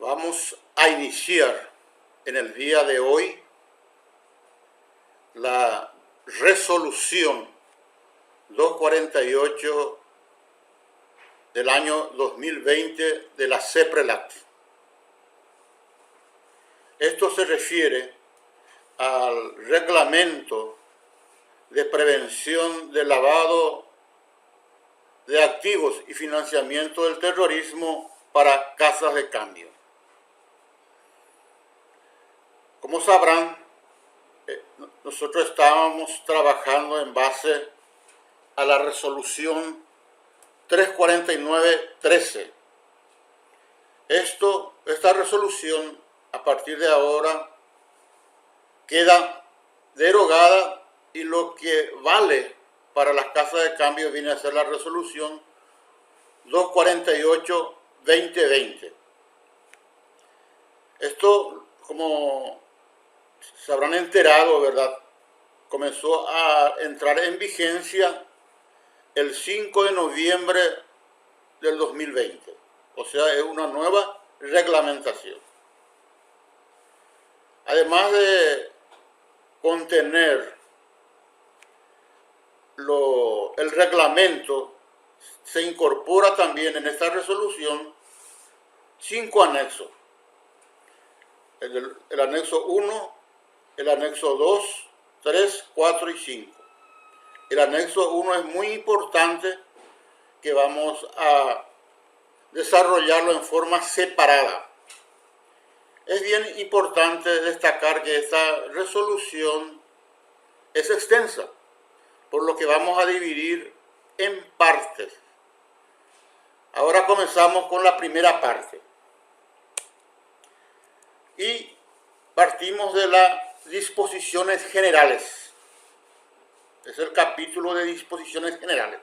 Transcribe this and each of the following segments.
Vamos a iniciar en el día de hoy la resolución 248 del año 2020 de la CEPRELAC. Esto se refiere al reglamento de prevención del lavado de activos y financiamiento del terrorismo para casas de cambio. Como sabrán, nosotros estábamos trabajando en base a la resolución 349-13. Esta resolución, a partir de ahora, queda derogada y lo que vale para las casas de cambio viene a ser la resolución 248-2020. Esto, como se habrán enterado, ¿verdad?, comenzó a entrar en vigencia el 5 de noviembre del 2020. O sea, es una nueva reglamentación. Además de contener el reglamento, se incorpora también en esta resolución 5 anexos. El anexo 1, el anexo 2, 3, 4 y 5. El anexo 1 es muy importante, que vamos a desarrollarlo en forma separada. Es bien importante destacar que esta resolución es extensa, por lo que vamos a dividir en partes. Ahora comenzamos con la primera parte. Y partimos de las disposiciones generales. Es el capítulo de disposiciones generales,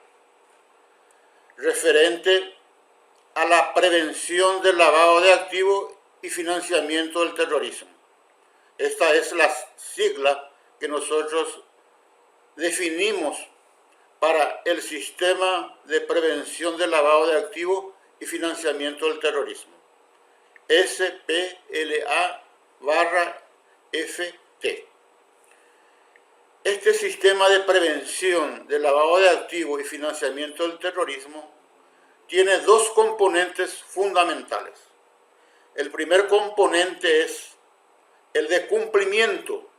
referente a la prevención del lavado de activos y financiamiento del terrorismo. Esta es la sigla que nosotros definimos para el sistema de prevención del lavado de activos y financiamiento del terrorismo. SPLA/FT. Este sistema de prevención del lavado de activos y financiamiento del terrorismo tiene dos componentes fundamentales. El primer componente es el de cumplimiento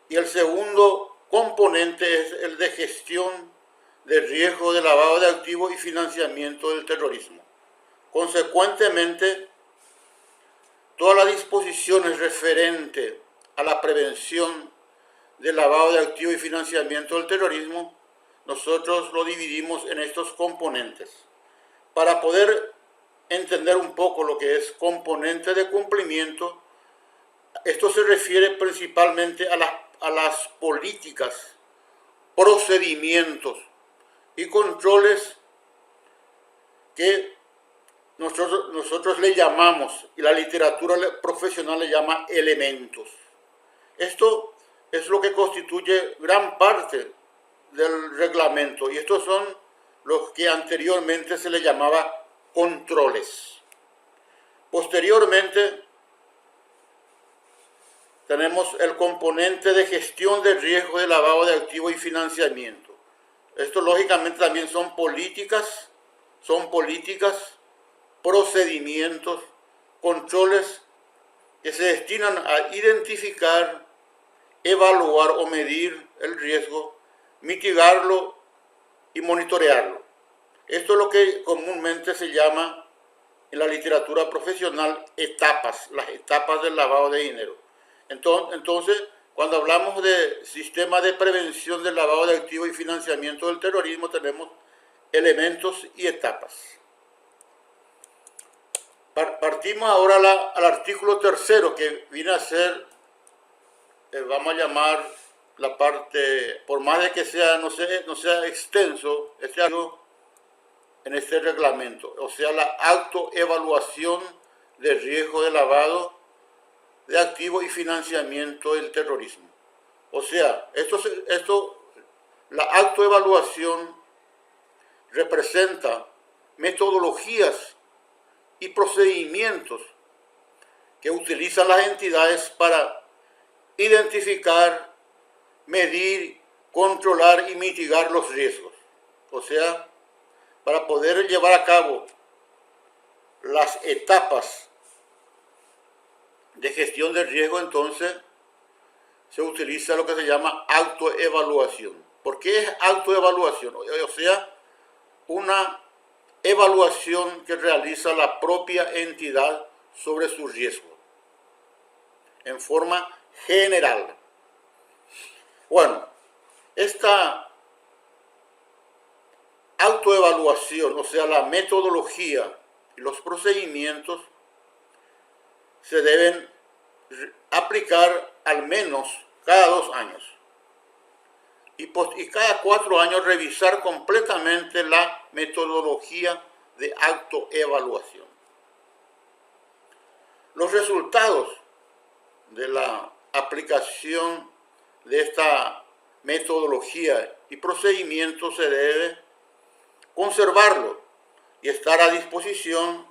y el segundo componente es el de gestión de riesgo de lavado de activos y financiamiento del terrorismo. Consecuentemente, todas las disposiciones referentes a la prevención del lavado de activos y financiamiento del terrorismo, nosotros lo dividimos en estos componentes. Para poder entender un poco lo que es componente de cumplimiento, esto se refiere principalmente a las políticas, procedimientos y controles que nosotros le llamamos, y la literatura profesional le llama elementos. Esto es lo que constituye gran parte del reglamento, y estos son los que anteriormente se le llamaba controles. Posteriormente tenemos el componente de gestión de riesgo de lavado de activos y financiamiento. Esto lógicamente también son políticas, procedimientos, controles que se destinan a identificar, evaluar o medir el riesgo, mitigarlo y monitorearlo. Esto es lo que comúnmente se llama en la literatura profesional etapas, las etapas del lavado de dinero. Entonces, cuando hablamos de sistema de prevención del lavado de activos y financiamiento del terrorismo, tenemos elementos y etapas. Partimos ahora al artículo 3, que viene a ser, vamos a llamar la parte, por más de que no sea extenso, en este reglamento, o sea, la autoevaluación de riesgo de lavado de activos y financiamiento del terrorismo. O sea, la autoevaluación representa metodologías y procedimientos que utilizan las entidades para identificar, medir, controlar y mitigar los riesgos. O sea, para poder llevar a cabo las etapas de gestión de riesgo, entonces se utiliza lo que se llama autoevaluación. ¿Por qué es autoevaluación? O sea, una evaluación que realiza la propia entidad sobre su riesgo, en forma general. Bueno, esta autoevaluación, o sea, la metodología y los procedimientos se deben aplicar al menos cada 2 años. Y cada 4 años revisar completamente la metodología de autoevaluación. Los resultados de la aplicación de esta metodología y procedimiento se debe conservarlo y estar a disposición,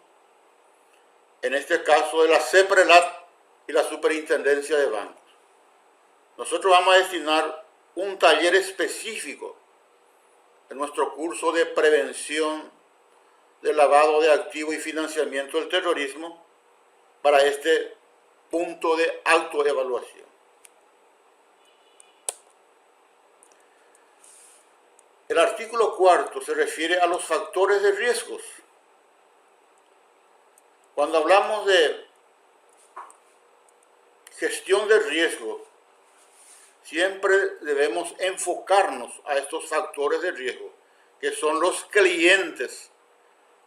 en este caso de la CEPRELAT y la Superintendencia de Bancos. Nosotros vamos a destinar un taller específico en nuestro curso de prevención del lavado de activos y financiamiento del terrorismo para este punto de autoevaluación. El artículo 4 se refiere a los factores de riesgos. Cuando hablamos de gestión de riesgo, siempre debemos enfocarnos a estos factores de riesgo, que son los clientes,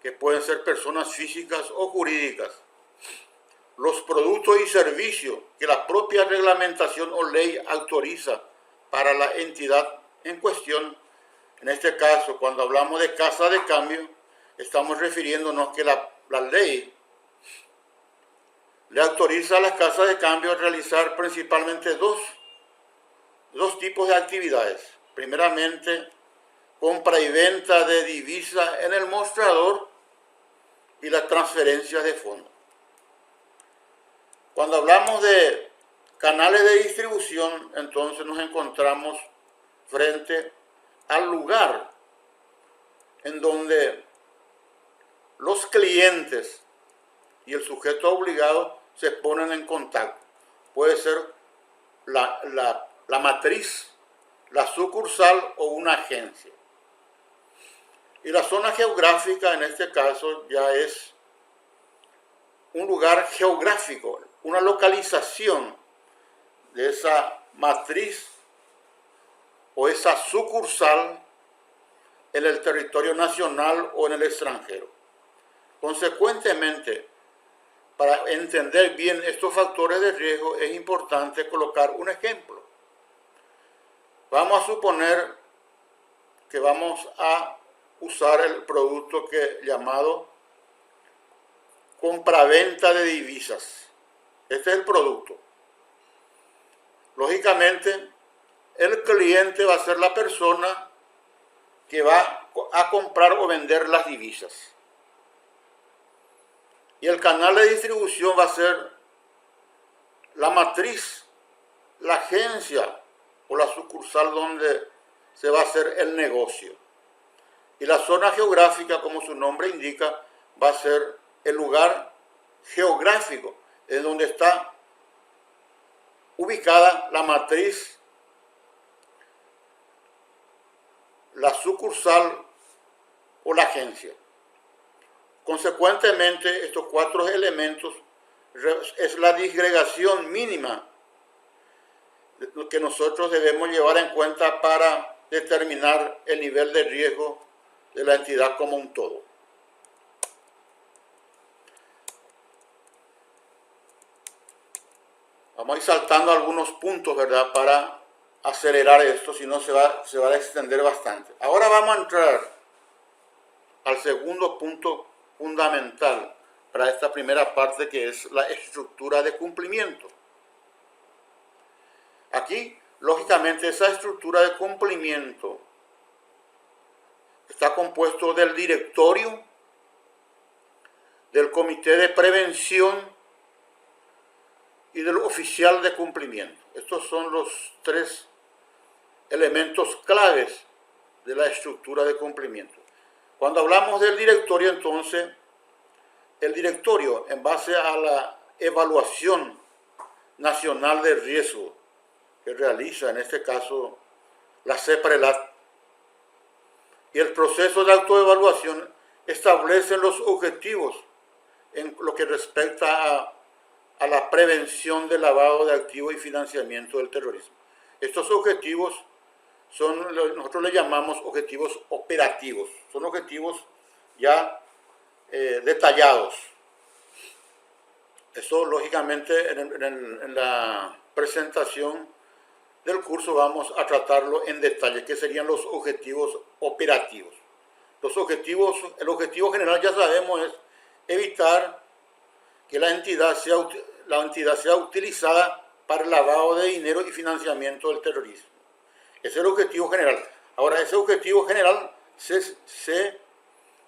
que pueden ser personas físicas o jurídicas, los productos y servicios que la propia reglamentación o ley autoriza para la entidad en cuestión. En este caso, cuando hablamos de casa de cambio, estamos refiriéndonos que la ley le autoriza a las casas de cambio a realizar principalmente dos tipos de actividades. Primeramente, compra y venta de divisas en el mostrador y las transferencias de fondos. Cuando hablamos de canales de distribución, entonces nos encontramos frente al lugar en donde los clientes y el sujeto obligado se ponen en contacto. Puede ser la matriz, la sucursal o una agencia. Y la zona geográfica en este caso ya es un lugar geográfico, una localización de esa matriz o esa sucursal en el territorio nacional o en el extranjero. Consecuentemente, para entender bien estos factores de riesgo es importante colocar un ejemplo. Vamos a suponer que vamos a usar el producto llamado compraventa de divisas. Este es el producto. Lógicamente, el cliente va a ser la persona que va a comprar o vender las divisas. Y el canal de distribución va a ser la matriz, la agencia o la sucursal donde se va a hacer el negocio. Y la zona geográfica, como su nombre indica, va a ser el lugar geográfico en donde está ubicada la matriz, la sucursal o la agencia. Consecuentemente, estos 4 elementos es la disgregación mínima que nosotros debemos llevar en cuenta para determinar el nivel de riesgo de la entidad como un todo. Vamos a ir saltando algunos puntos, ¿verdad?, para acelerar esto, si no se va a extender bastante. Ahora vamos a entrar al segundo punto fundamental para esta primera parte, que es la estructura de cumplimiento. Aquí, lógicamente, esa estructura de cumplimiento está compuesto del directorio, del Comité de Prevención y del oficial de cumplimiento. Estos son los tres elementos claves de la estructura de cumplimiento. Cuando hablamos del directorio, entonces, el directorio, en base a la evaluación nacional de riesgo que realiza, en este caso, la CEPRELAT, y el proceso de autoevaluación establecen los objetivos en lo que respecta a la prevención del lavado de activos y financiamiento del terrorismo. Estos objetivos nosotros le llamamos objetivos operativos, son objetivos ya detallados. Eso, lógicamente, en la presentación del curso vamos a tratarlo en detalle, que serían los objetivos operativos. El objetivo general, ya sabemos, es evitar que la entidad sea utilizada para el lavado de dinero y financiamiento del terrorismo. Ese es el objetivo general. Ahora, ese objetivo general se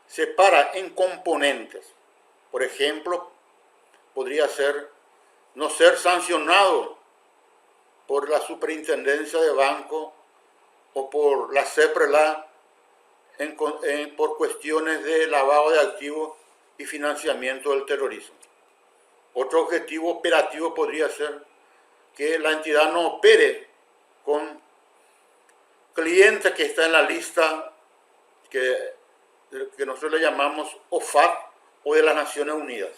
separa en componentes. Por ejemplo, podría ser no ser sancionado por la superintendencia de banco o por la CEPRELA por cuestiones de lavado de activos y financiamiento del terrorismo. Otro objetivo operativo podría ser que la entidad no opere con clientes que está en la lista que nosotros le llamamos OFAC o de las Naciones Unidas.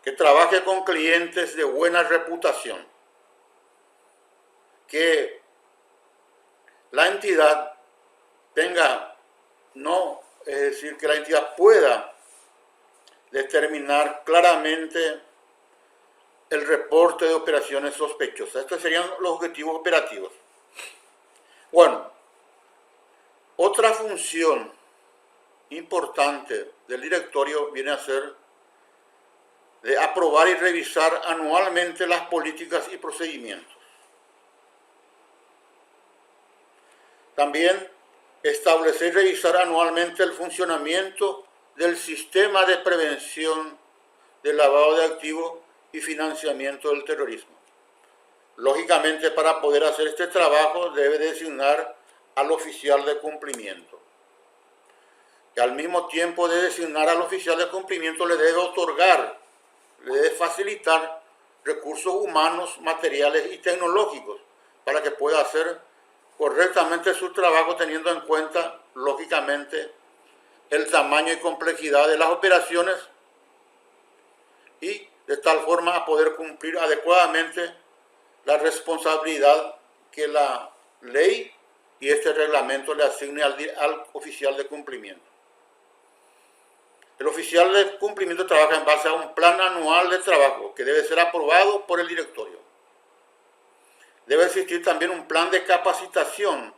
Que trabaje con clientes de buena reputación. Que la entidad tenga, es decir, que la entidad pueda determinar claramente el reporte de operaciones sospechosas. Estos serían los objetivos operativos. Bueno, otra función importante del directorio viene a ser de aprobar y revisar anualmente las políticas y procedimientos. También establecer y revisar anualmente el funcionamiento del sistema de prevención del lavado de activos y financiamiento del terrorismo. Lógicamente, para poder hacer este trabajo debe designar al oficial de cumplimiento. Que al mismo tiempo de designar al oficial de cumplimiento le debe facilitar recursos humanos, materiales y tecnológicos para que pueda hacer correctamente su trabajo, teniendo en cuenta, lógicamente, el tamaño y complejidad de las operaciones y de tal forma a poder cumplir adecuadamente la responsabilidad que la ley y este reglamento le asigne al oficial de cumplimiento. El oficial de cumplimiento trabaja en base a un plan anual de trabajo que debe ser aprobado por el directorio. Debe existir también un plan de capacitación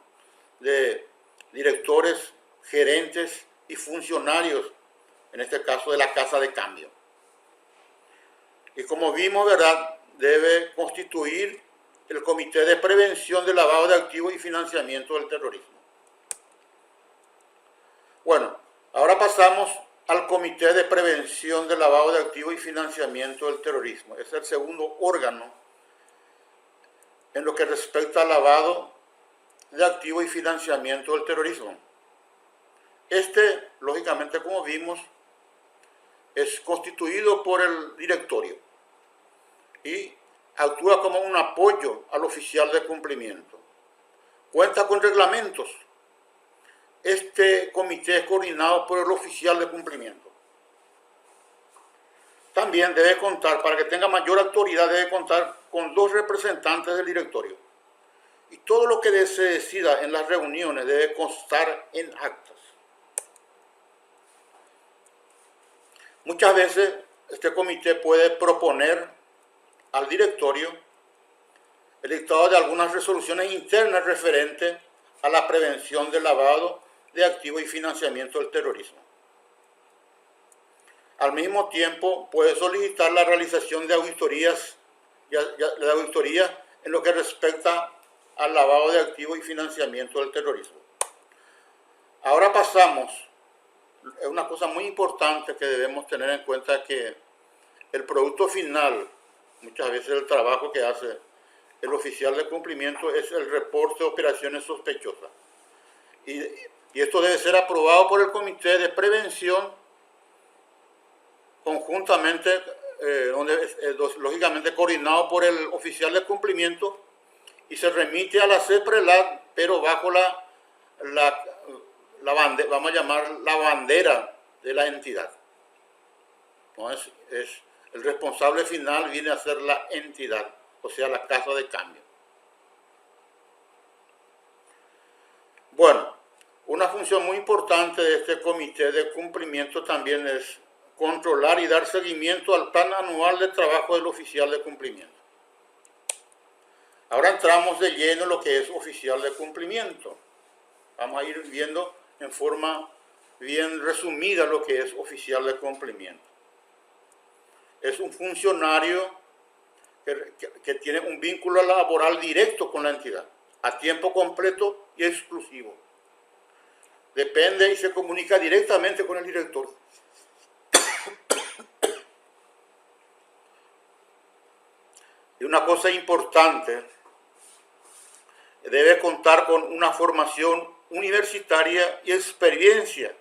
de directores, gerentes y funcionarios, en este caso de la casa de cambio. Y como vimos, ¿verdad?, debe constituir el Comité de Prevención del Lavado de Activos y Financiamiento del Terrorismo. Bueno, ahora pasamos al Comité de Prevención del Lavado de Activos y Financiamiento del Terrorismo. Es el segundo órgano en lo que respecta al lavado de activos y financiamiento del terrorismo. Este, lógicamente, como vimos, es constituido por el directorio y actúa como un apoyo al oficial de cumplimiento. Cuenta con reglamentos. Este comité es coordinado por el oficial de cumplimiento. También debe contar, para que tenga mayor autoridad, debe contar con 2 representantes del directorio. Y todo lo que se decida en las reuniones debe constar en actas. Muchas veces este comité puede proponer al directorio el dictado de algunas resoluciones internas referentes a la prevención del lavado de activos y financiamiento del terrorismo. Al mismo tiempo, puede solicitar la realización de auditorías en lo que respecta al lavado de activos y financiamiento del terrorismo. Ahora pasamos es una cosa muy importante que debemos tener en cuenta, que el producto final, muchas veces el trabajo que hace el oficial de cumplimiento, es el reporte de operaciones sospechosas. Y esto debe ser aprobado por el Comité de Prevención conjuntamente, lógicamente coordinado por el oficial de cumplimiento, y se remite a la CEPRELAT, pero bajo la bandera, vamos a llamar la bandera de la entidad. ¿No? El responsable final viene a ser la entidad, o sea, la casa de cambio. Bueno, una función muy importante de este comité de cumplimiento también es controlar y dar seguimiento al plan anual de trabajo del oficial de cumplimiento. Ahora entramos de lleno en lo que es oficial de cumplimiento. Vamos a ir viendo en forma bien resumida lo que es oficial de cumplimiento. Es un funcionario que tiene un vínculo laboral directo con la entidad, a tiempo completo y exclusivo. Depende y se comunica directamente con el director. Y una cosa importante, debe contar con una formación universitaria y experiencia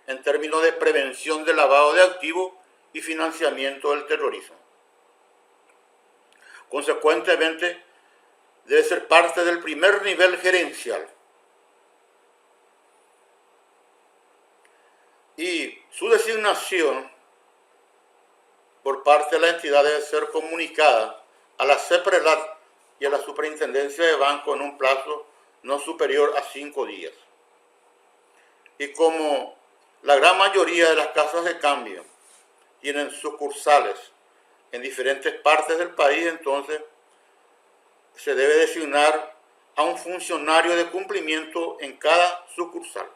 en términos de prevención del lavado de activos y financiamiento del terrorismo. Consecuentemente, debe ser parte del primer nivel gerencial. Y su designación por parte de la entidad debe ser comunicada a la CEPRELAT y a la Superintendencia de Banco en un plazo no superior a 5 días. Y como la gran mayoría de las casas de cambio tienen sucursales en diferentes partes del país, entonces se debe designar a un funcionario de cumplimiento en cada sucursal.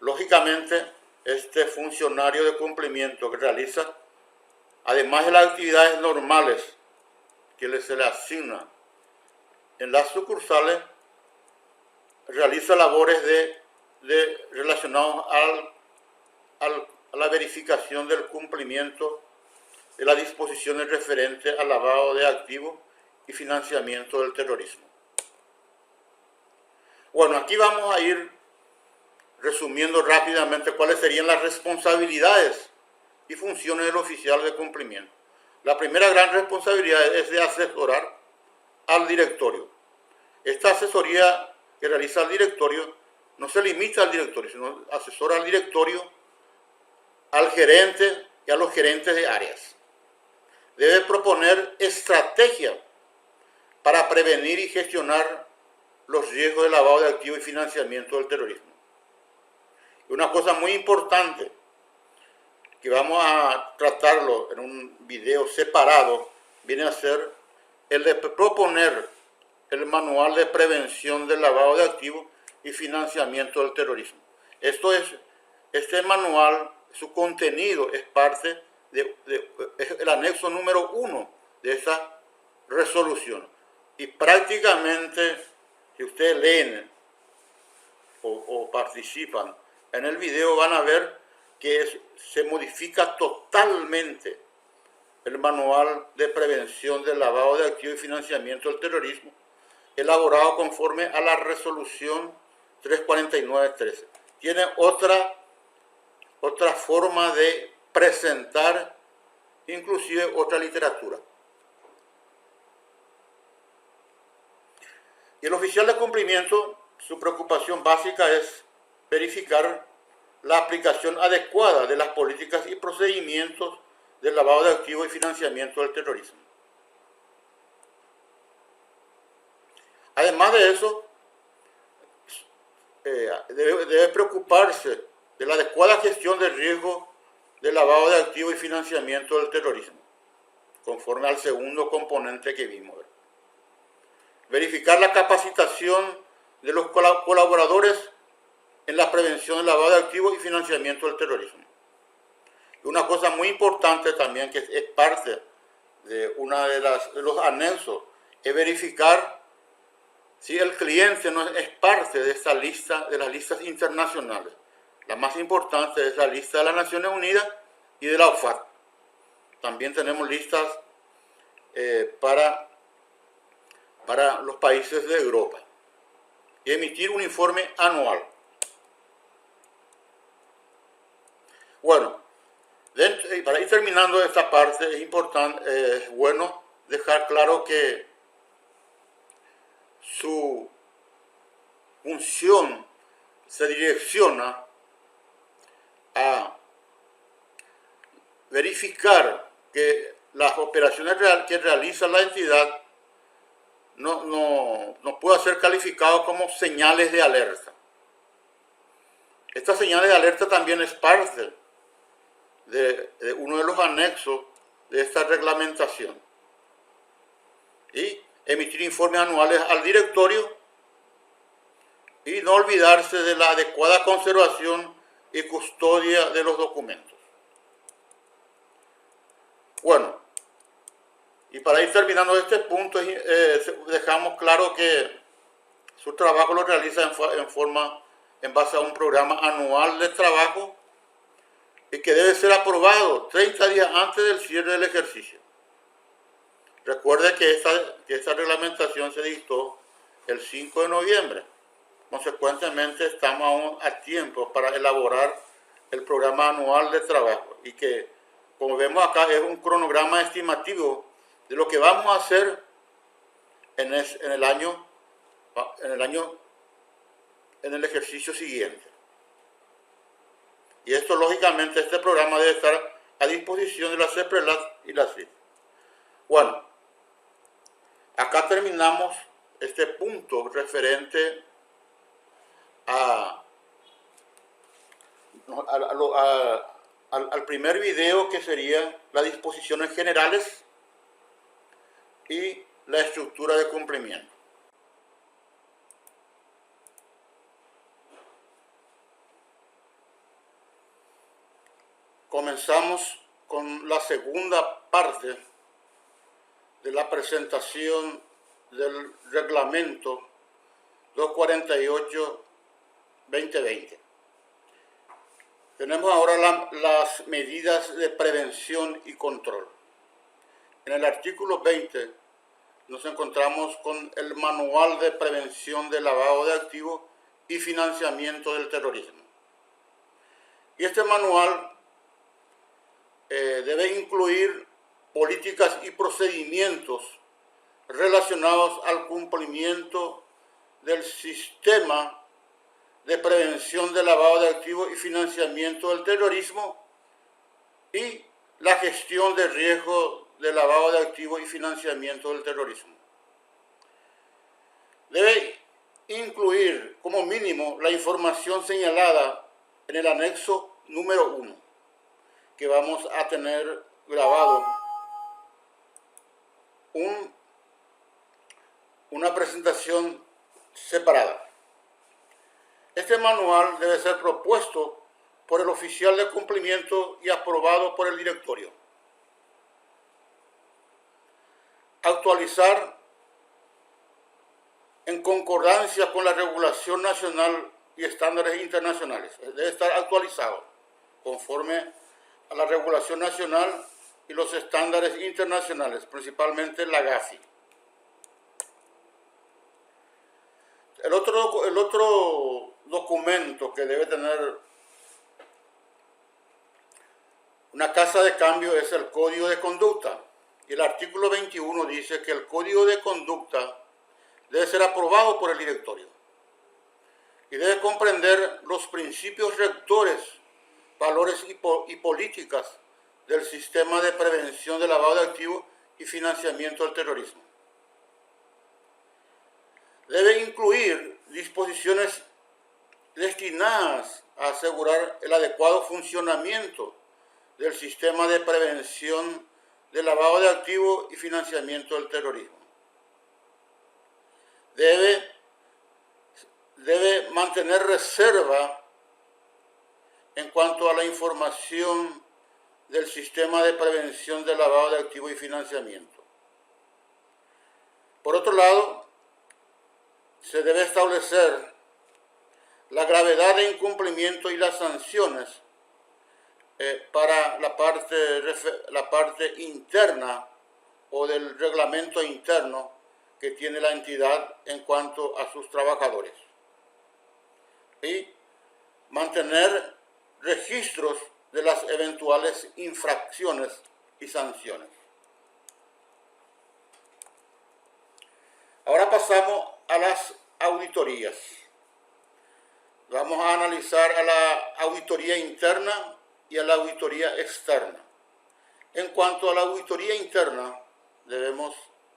Lógicamente, este funcionario de cumplimiento que realiza, además de las actividades normales que se le asignan en las sucursales, realiza labores relacionadas a la verificación del cumplimiento de las disposiciones referentes al lavado de activos y financiamiento del terrorismo. Bueno, aquí vamos a ir resumiendo rápidamente cuáles serían las responsabilidades y funciones del oficial de cumplimiento. La primera gran responsabilidad es de asesorar al directorio. Esta asesoría que realiza el directorio no se limita al directorio, sino asesora al directorio, al gerente y a los gerentes de áreas. Debe proponer estrategias para prevenir y gestionar los riesgos de lavado de activos y financiamiento del terrorismo. Y una cosa muy importante, que vamos a tratarlo en un video separado, viene a ser el de proponer el manual de prevención del lavado de activos y financiamiento del terrorismo. Este manual, su contenido es parte es el anexo número 1 de esta resolución. Y prácticamente, si ustedes leen o participan en el video, van a ver que se modifica totalmente el manual de prevención del lavado de activos y financiamiento del terrorismo, elaborado conforme a la resolución 349-13. Tiene otra forma de presentar, inclusive otra literatura. Y el oficial de cumplimiento, su preocupación básica es verificar la aplicación adecuada de las políticas y procedimientos del lavado de activos y financiamiento del terrorismo. Además de eso, debe preocuparse de la adecuada gestión del riesgo de lavado de activos y financiamiento del terrorismo, conforme al segundo componente que vimos. Verificar la capacitación de los colaboradores en la prevención del lavado de activos y financiamiento del terrorismo. Y una cosa muy importante también, que es parte de los anexos, es verificar si el cliente no es parte de esta lista, de las listas internacionales, La más importante es la lista de las Naciones Unidas y de la OFAC. También tenemos listas para los países de Europa. Y emitir un informe anual. Bueno, para ir terminando esta parte, es importante, es bueno dejar claro que su función se direcciona a verificar que las operaciones que realiza la entidad no puedan ser calificadas como señales de alerta. Estas señales de alerta también es parte de uno de los anexos de esta reglamentación. Y emitir informes anuales al directorio y no olvidarse de la adecuada conservación y custodia de los documentos. Bueno, y para ir terminando este punto, dejamos claro que su trabajo lo realiza en base a un programa anual de trabajo y que debe ser aprobado 30 días antes del cierre del ejercicio. Recuerde que esta reglamentación se dictó el 5 de noviembre. Consecuentemente, estamos aún a tiempo para elaborar el programa anual de trabajo y que, como vemos acá, es un cronograma estimativo de lo que vamos a hacer en el ejercicio siguiente. Y esto, lógicamente, este programa debe estar a disposición de la CEPRELAT y la CIF. Bueno, acá terminamos este punto referente al primer video, que sería las disposiciones generales y la estructura de cumplimiento. Comenzamos con la segunda parte de la presentación del reglamento 248-2020. Tenemos ahora las medidas de prevención y control. En el artículo 20 nos encontramos con el Manual de Prevención del Lavado de Activos y Financiamiento del Terrorismo. Y este manual debe incluir políticas y procedimientos relacionados al cumplimiento del sistema de prevención del lavado de activos y financiamiento del terrorismo y la gestión de riesgo de lavado de activos y financiamiento del terrorismo. Debe incluir como mínimo la información señalada en el anexo número 1, que vamos a tener grabado una presentación separada. Este manual debe ser propuesto por el oficial de cumplimiento y aprobado por el directorio. Actualizar en concordancia con la regulación nacional y estándares internacionales. Debe estar actualizado conforme a la regulación nacional y los estándares internacionales, principalmente la GAFI. El otro documento que debe tener una casa de cambio es el Código de Conducta. Y el artículo 21 dice que el Código de Conducta debe ser aprobado por el directorio y debe comprender los principios rectores, valores y políticas del sistema de prevención del lavado de activos y financiamiento del terrorismo. Debe incluir disposiciones destinadas a asegurar el adecuado funcionamiento del sistema de prevención del lavado de activos y financiamiento del terrorismo. Debe mantener reserva en cuanto a la información del sistema de prevención del lavado de activos y financiamiento. Por otro lado, se debe establecer la gravedad de incumplimiento y las sanciones para la parte interna o del reglamento interno que tiene la entidad en cuanto a sus trabajadores. Y mantener registros de las eventuales infracciones y sanciones. Ahora pasamos a las auditorías. Vamos a analizar a la auditoría interna y a la auditoría externa. En cuanto a la auditoría interna, debemos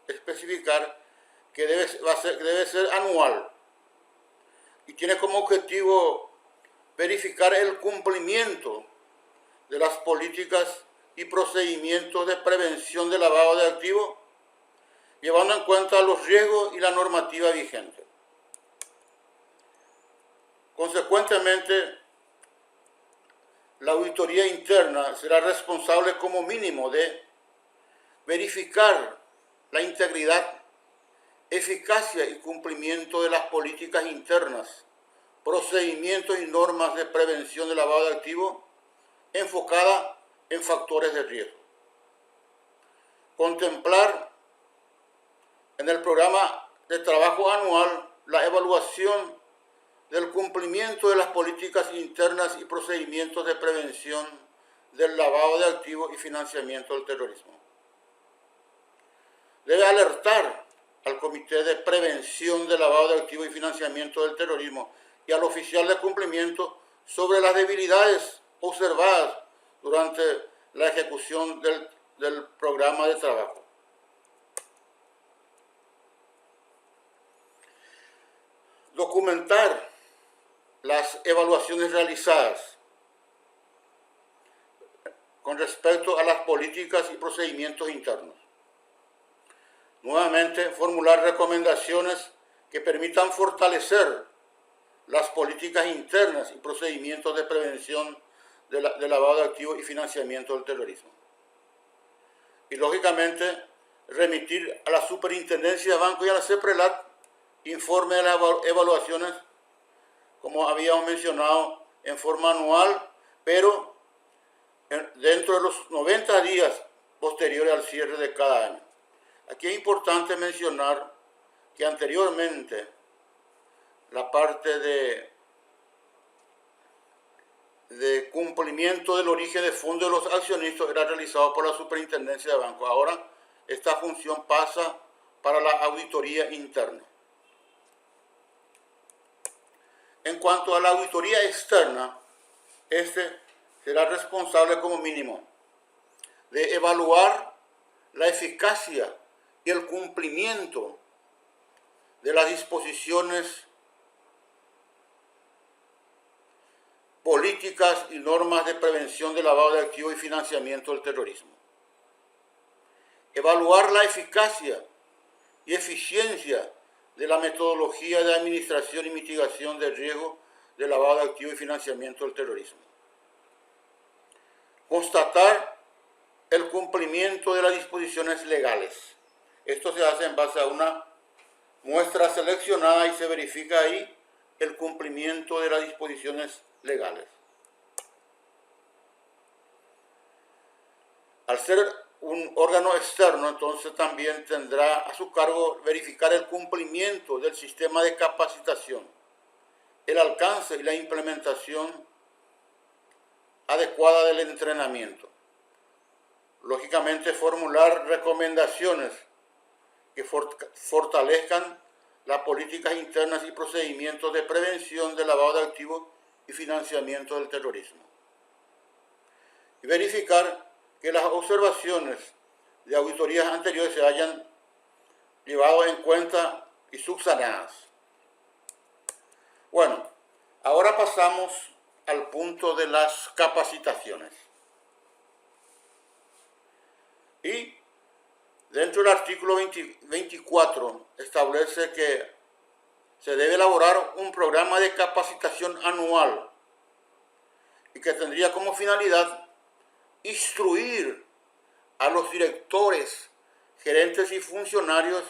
especificar que debe ser anual y tiene como objetivo verificar el cumplimiento de las políticas y procedimientos de prevención de lavado de activos, llevando en cuenta los riesgos y la normativa vigente. Consecuentemente, la auditoría interna será responsable como mínimo de verificar la integridad, eficacia y cumplimiento de las políticas internas, procedimientos y normas de prevención de lavado de activos enfocada en factores de riesgo. Contemplar en el programa de trabajo anual la evaluación del cumplimiento de las políticas internas y procedimientos de prevención del lavado de activos y financiamiento del terrorismo. Debe alertar al Comité de Prevención del Lavado de Activos y Financiamiento del Terrorismo y al oficial de cumplimiento sobre las debilidades observadas durante la ejecución del programa de trabajo. Documentar las evaluaciones realizadas con respecto a las políticas y procedimientos internos. Nuevamente, formular recomendaciones que permitan fortalecer las políticas internas y procedimientos de prevención de lavado de activos y financiamiento del terrorismo. Y, lógicamente, remitir a la Superintendencia de Banco y a la CEPRELAT informe de las evaluaciones, como habíamos mencionado, en forma anual, pero dentro de los 90 días posteriores al cierre de cada año. Aquí es importante mencionar que anteriormente la parte de cumplimiento del origen de fondos de los accionistas era realizado por la Superintendencia de Banco. Ahora esta función pasa para la auditoría interna. En cuanto a la auditoría externa, este será responsable como mínimo de evaluar la eficacia y el cumplimiento de las disposiciones políticas y normas de prevención de lavado de activos y financiamiento del terrorismo. Evaluar la eficacia y eficiencia de la metodología de administración y mitigación del riesgo de lavado de activos y financiamiento del terrorismo. Constatar el cumplimiento de las disposiciones legales. Esto se hace en base a una muestra seleccionada y se verifica ahí el cumplimiento de las disposiciones legales. Al ser un órgano externo, entonces también tendrá a su cargo verificar el cumplimiento del sistema de capacitación, el alcance y la implementación adecuada del entrenamiento. Lógicamente, formular recomendaciones que fortalezcan las políticas internas y procedimientos de prevención del lavado de activos y financiamiento del terrorismo. Y verificar que las observaciones de auditorías anteriores se hayan llevado en cuenta y subsanadas. Bueno, ahora pasamos al punto de las capacitaciones. Y dentro del artículo 24 establece que se debe elaborar un programa de capacitación anual y que tendría como finalidad instruir a los directores, gerentes y funcionarios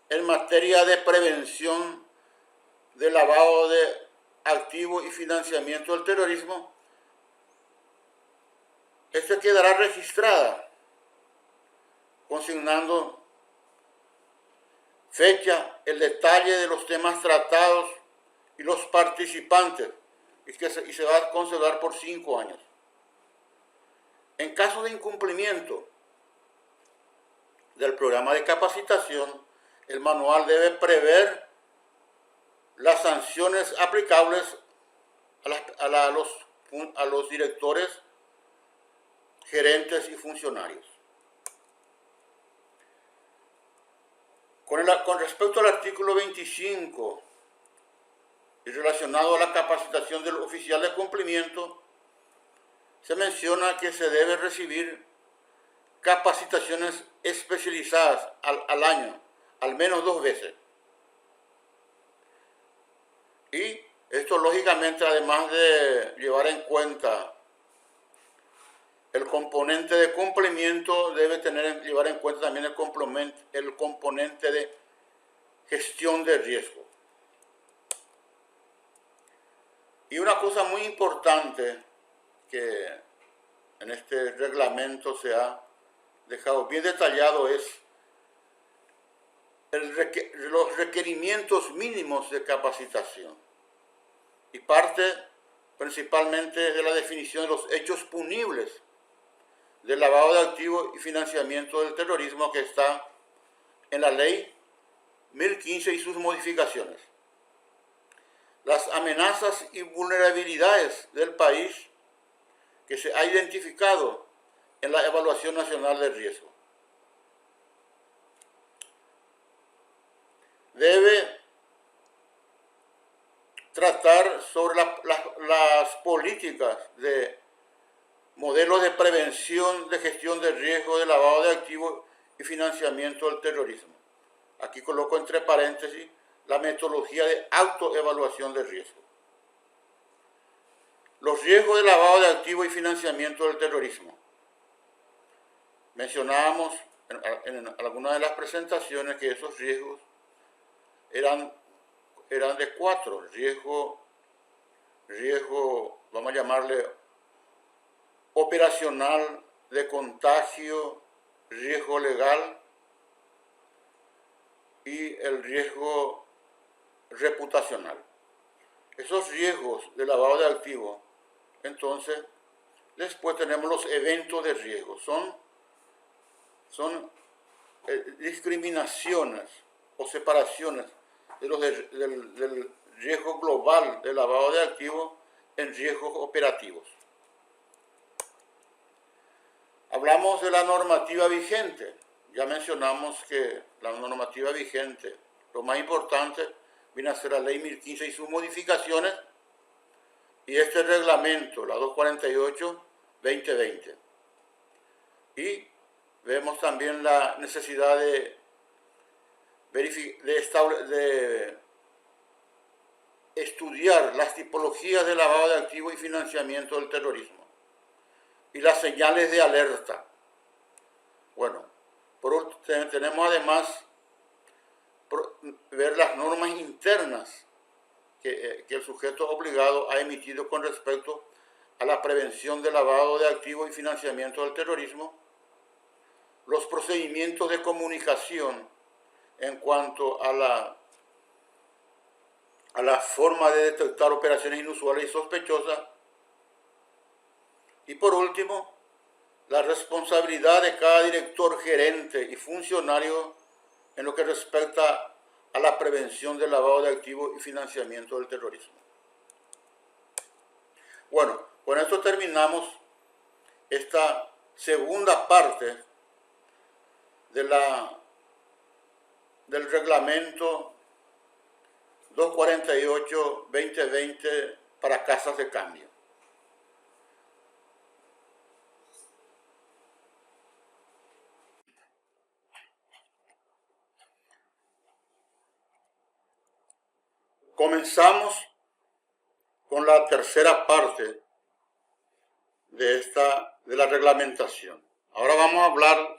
en materia de prevención de lavado de activo y financiamiento del terrorismo, esta quedará registrada, consignando fecha, el detalle de los temas tratados y los participantes, y se va a conservar por 5 años. En caso de incumplimiento del programa de capacitación, el manual debe prever las sanciones aplicables a los directores, gerentes y funcionarios. Con respecto al artículo 25 y relacionado a la capacitación del oficial de cumplimiento, se menciona que se debe recibir capacitaciones especializadas al año, al menos 2 veces. Y esto lógicamente, además de llevar en cuenta el componente de cumplimiento, debe llevar en cuenta también el componente de gestión de riesgo. Y una cosa muy importante que en este reglamento se ha dejado bien detallado es los requerimientos mínimos de capacitación. Y parte principalmente de la definición de los hechos punibles del lavado de activos y financiamiento del terrorismo, que está en la ley 1015 y sus modificaciones. Las amenazas y vulnerabilidades del país que se ha identificado en la evaluación nacional de riesgo. Debe tratar sobre las políticas de modelos de prevención, de gestión de riesgo, de lavado de activos y financiamiento del terrorismo. Aquí coloco entre paréntesis la metodología de autoevaluación de riesgo. Los riesgos de lavado de activos y financiamiento del terrorismo. Mencionábamos en algunas de las presentaciones que esos riesgos eran de 4. Riesgo, vamos a llamarle operacional, de contagio, riesgo legal y el riesgo reputacional. Esos riesgos de lavado de activos, entonces, después tenemos los eventos de riesgo. Son discriminaciones o separaciones del riesgo global de lavado de activos en riesgos operativos. Hablamos de la normativa vigente. Ya mencionamos que la normativa vigente, lo más importante, viene a ser la ley 1015 y sus modificaciones, y este reglamento, la 248-2020. Y vemos también la necesidad de estudiar las tipologías de lavado de activos y financiamiento del terrorismo y las señales de alerta. Bueno, tenemos además ver las normas internas que el sujeto obligado ha emitido con respecto a la prevención del lavado de activos y financiamiento del terrorismo, los procedimientos de comunicación en cuanto a la forma de detectar operaciones inusuales y sospechosas, y por último, la responsabilidad de cada director, gerente y funcionario en lo que respecta a la prevención del lavado de activos y financiamiento del terrorismo. Bueno, con esto terminamos esta segunda parte del reglamento 248-2020 para casas de cambio. Comenzamos con la tercera parte de la reglamentación. Ahora vamos a hablar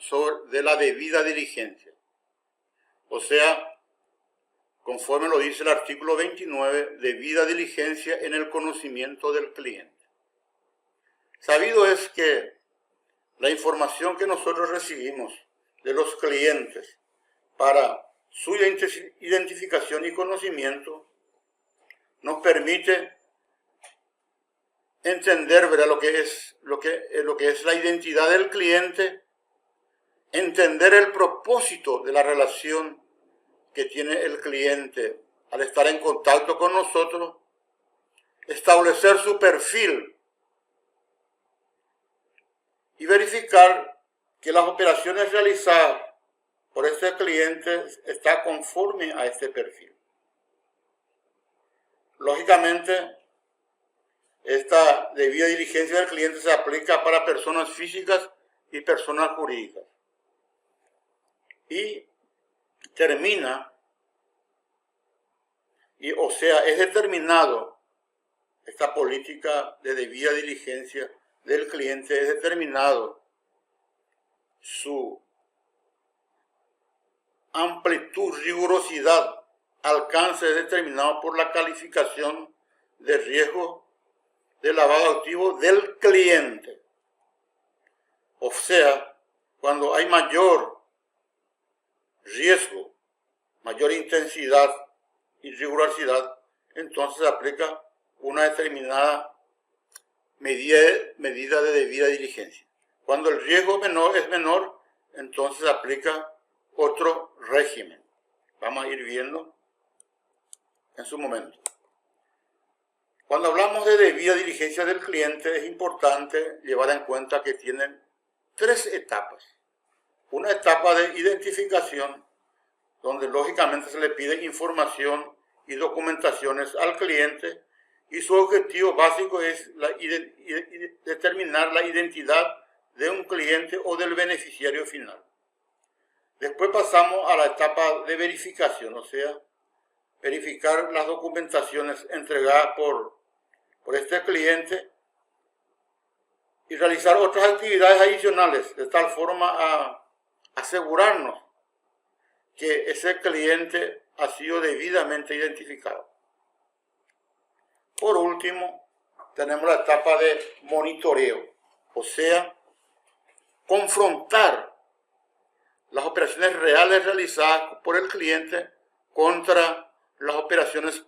de la debida diligencia. O sea, conforme lo dice el artículo 29, debida diligencia en el conocimiento del cliente. Sabido es que la información que nosotros recibimos de los clientes para su identificación y conocimiento nos permite entender, ¿verdad?, lo que es la identidad del cliente, entender el propósito de la relación que tiene el cliente al estar en contacto con nosotros, establecer su perfil y verificar que las operaciones realizadas por este cliente están conforme a este perfil. Lógicamente, esta debida diligencia del cliente se aplica para personas físicas y personas jurídicas. Y termina, es determinado, esta política de debida diligencia del cliente es determinado su amplitud, rigurosidad, alcance es determinado por la calificación de riesgo de lavado activo del cliente. O sea, cuando hay mayor riesgo, mayor intensidad y rigurosidad, entonces se aplica una determinada medida de debida diligencia. Cuando el riesgo es menor, entonces se aplica otro régimen. Vamos a ir viendo en su momento. Cuando hablamos de debida diligencia del cliente, es importante llevar en cuenta que tienen 3 etapas. Una etapa de identificación, donde lógicamente se le pide información y documentaciones al cliente, y su objetivo básico es determinar la identidad de un cliente o del beneficiario final. Después pasamos a la etapa de verificación, o sea, verificar las documentaciones entregadas por este cliente y realizar otras actividades adicionales, de tal forma a asegurarnos que ese cliente ha sido debidamente identificado. Por último, tenemos la etapa de monitoreo, o sea, confrontar las operaciones reales realizadas por el cliente contra las operaciones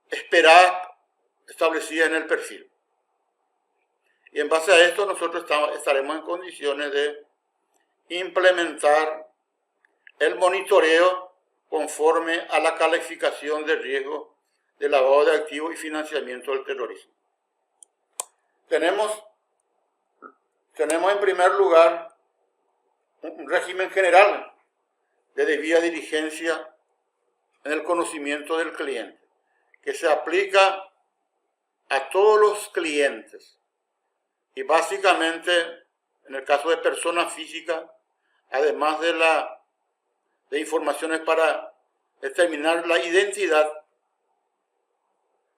esperadas establecidas en el perfil. Y en base a esto nosotros estaremos en condiciones de implementar el monitoreo conforme a la calificación de riesgo de lavado de activos y financiamiento del terrorismo. Tenemos en primer lugar un régimen general de debida diligencia en el conocimiento del cliente, que se aplica a todos los clientes y básicamente en el caso de personas físicas, además de informaciones para determinar la identidad,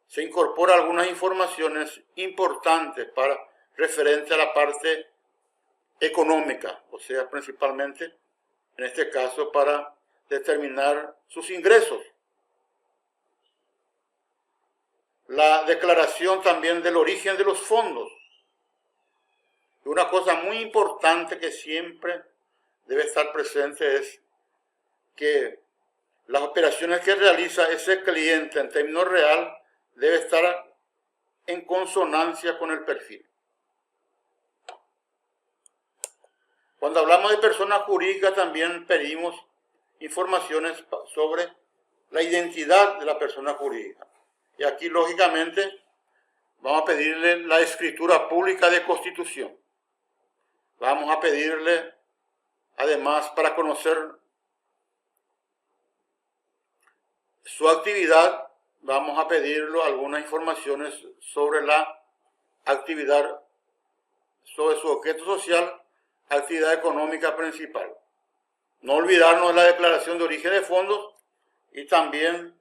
se incorpora algunas informaciones importantes referente a la parte económica, o sea, principalmente en este caso para determinar sus ingresos. La declaración también del origen de los fondos. Y una cosa muy importante que siempre debe estar presente es que las operaciones que realiza ese cliente en términos real debe estar en consonancia con el perfil. Cuando hablamos de personas jurídicas también pedimos informaciones sobre la identidad de la persona jurídica. Y aquí lógicamente vamos a pedirle la escritura pública de constitución. Vamos a pedirle además para conocer su actividad, vamos a pedirle algunas informaciones sobre la actividad, sobre su objeto social, actividad económica principal. No olvidarnos de la declaración de origen de fondos y también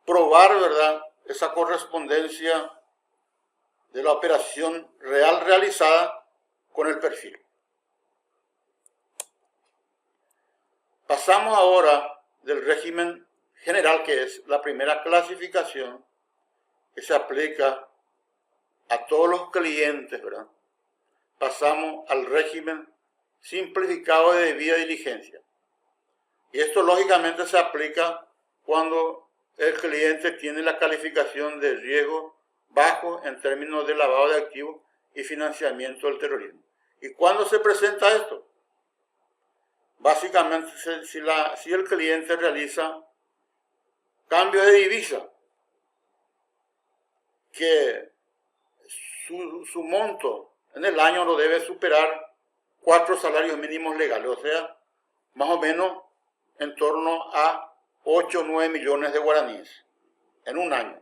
probar, ¿verdad?, esa correspondencia de la operación real realizada con el perfil. Pasamos ahora del régimen general, que es la primera clasificación que se aplica a todos los clientes, ¿verdad? Pasamos al régimen simplificado de debida diligencia. Y esto lógicamente se aplica cuando el cliente tiene la calificación de riesgo bajo en términos de lavado de activos y financiamiento del terrorismo. ¿Y cuándo se presenta esto? Básicamente si el cliente realiza cambio de divisa, que su monto en el año no debe superar 4 salarios mínimos legales, o sea, más o menos en torno a 8 o 9 millones de guaraníes en un año.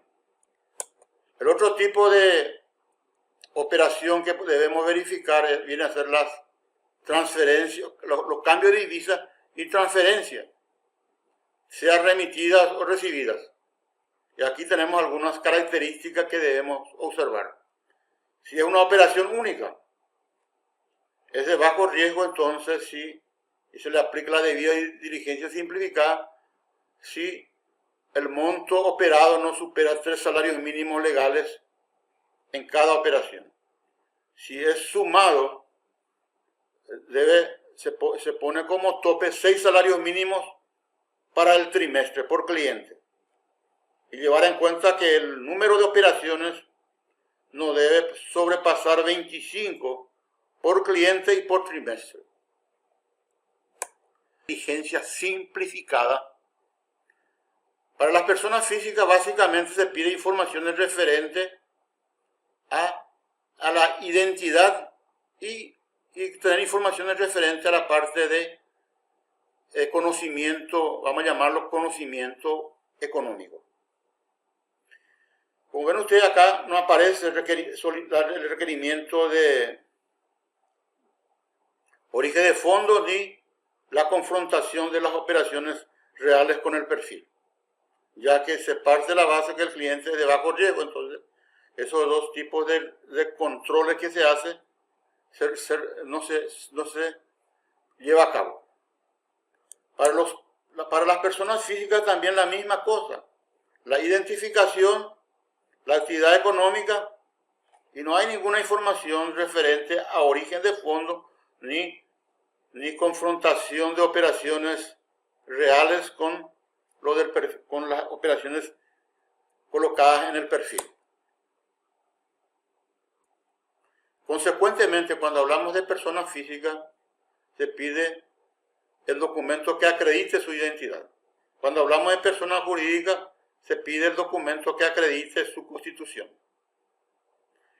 El otro tipo de operación que debemos verificar viene a ser las transferencias, los cambios de divisa y transferencias, sean remitidas o recibidas. Y aquí tenemos algunas características que debemos observar. Si es una operación única, es de bajo riesgo, entonces sí, y se le aplica la debida diligencia simplificada si el monto operado no supera 3 salarios mínimos legales en cada operación. Si es sumado, se pone como tope 6 salarios mínimos para el trimestre por cliente. Y llevar en cuenta que el número de operaciones no debe sobrepasar 25 por cliente y por trimestre. Diligencia simplificada. Para las personas físicas básicamente se pide informaciones referentes a la identidad y tener informaciones referentes a la parte de conocimiento, vamos a llamarlo conocimiento económico. Como ven ustedes acá, no aparece el requerimiento de origen de fondos ni la confrontación de las operaciones reales con el perfil, ya que se parte de la base que el cliente es de bajo riesgo. Entonces, esos dos tipos de controles que se hace no se lleva a cabo. Para las personas físicas también la misma cosa, la identificación, la actividad económica, y no hay ninguna información referente a origen de fondos ni confrontación de operaciones reales con las operaciones colocadas en el perfil. Consecuentemente, cuando hablamos de personas físicas, se pide el documento que acredite su identidad. Cuando hablamos de personas jurídicas, se pide el documento que acredite su constitución.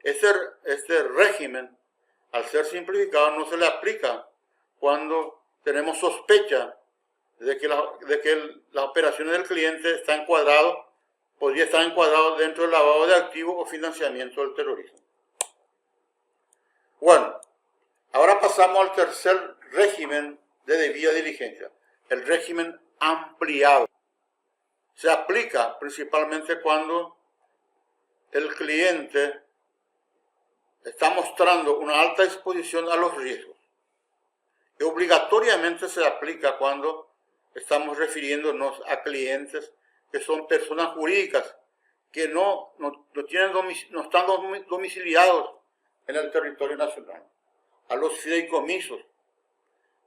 Este régimen, al ser simplificado, no se le aplica cuando tenemos sospecha de que las operaciones del cliente podría estar encuadrado dentro del lavado de activos o financiamiento del terrorismo. Bueno, ahora pasamos al tercer régimen de debida diligencia, el régimen ampliado. Se aplica principalmente cuando el cliente está mostrando una alta exposición a los riesgos. Y obligatoriamente se aplica cuando estamos refiriéndonos a clientes que son personas jurídicas que no están domiciliados en el territorio nacional, a los fideicomisos,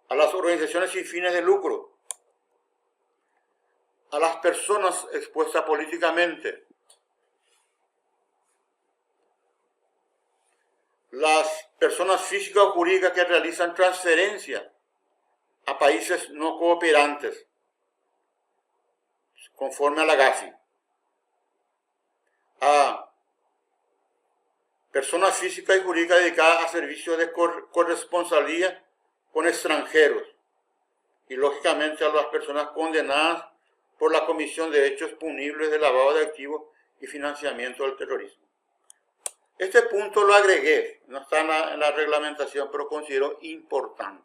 a las organizaciones sin fines de lucro, a las personas expuestas políticamente, las personas físicas o jurídicas que realizan transferencias a países no cooperantes, conforme a la GAFI, a personas físicas y jurídicas dedicadas a servicios de corresponsalía con extranjeros, y lógicamente a las personas condenadas por la comisión de hechos punibles de lavado de activos y financiamiento del terrorismo. Este punto lo agregué, no está en la reglamentación, pero considero importante.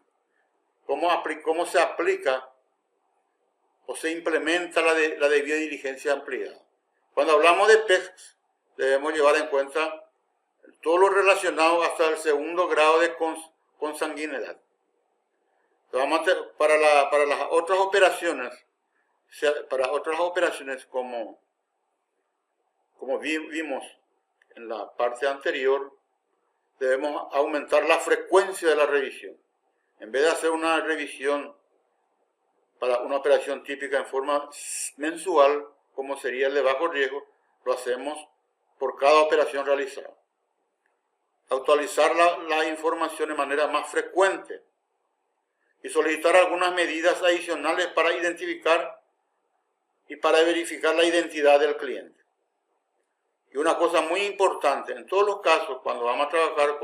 ¿Cómo se aplica o se implementa la debida diligencia ampliada? Cuando hablamos de PECs, debemos llevar en cuenta todo lo relacionado hasta el segundo grado de consanguinidad. Para las otras operaciones para otras operaciones como vimos en la parte anterior, debemos aumentar la frecuencia de la revisión. En vez de hacer una revisión para una operación típica en forma mensual, como sería el de bajo riesgo, lo hacemos por cada operación realizada. Actualizar la información de manera más frecuente y solicitar algunas medidas adicionales para identificar y para verificar la identidad del cliente. Y una cosa muy importante, en todos los casos, cuando vamos a trabajar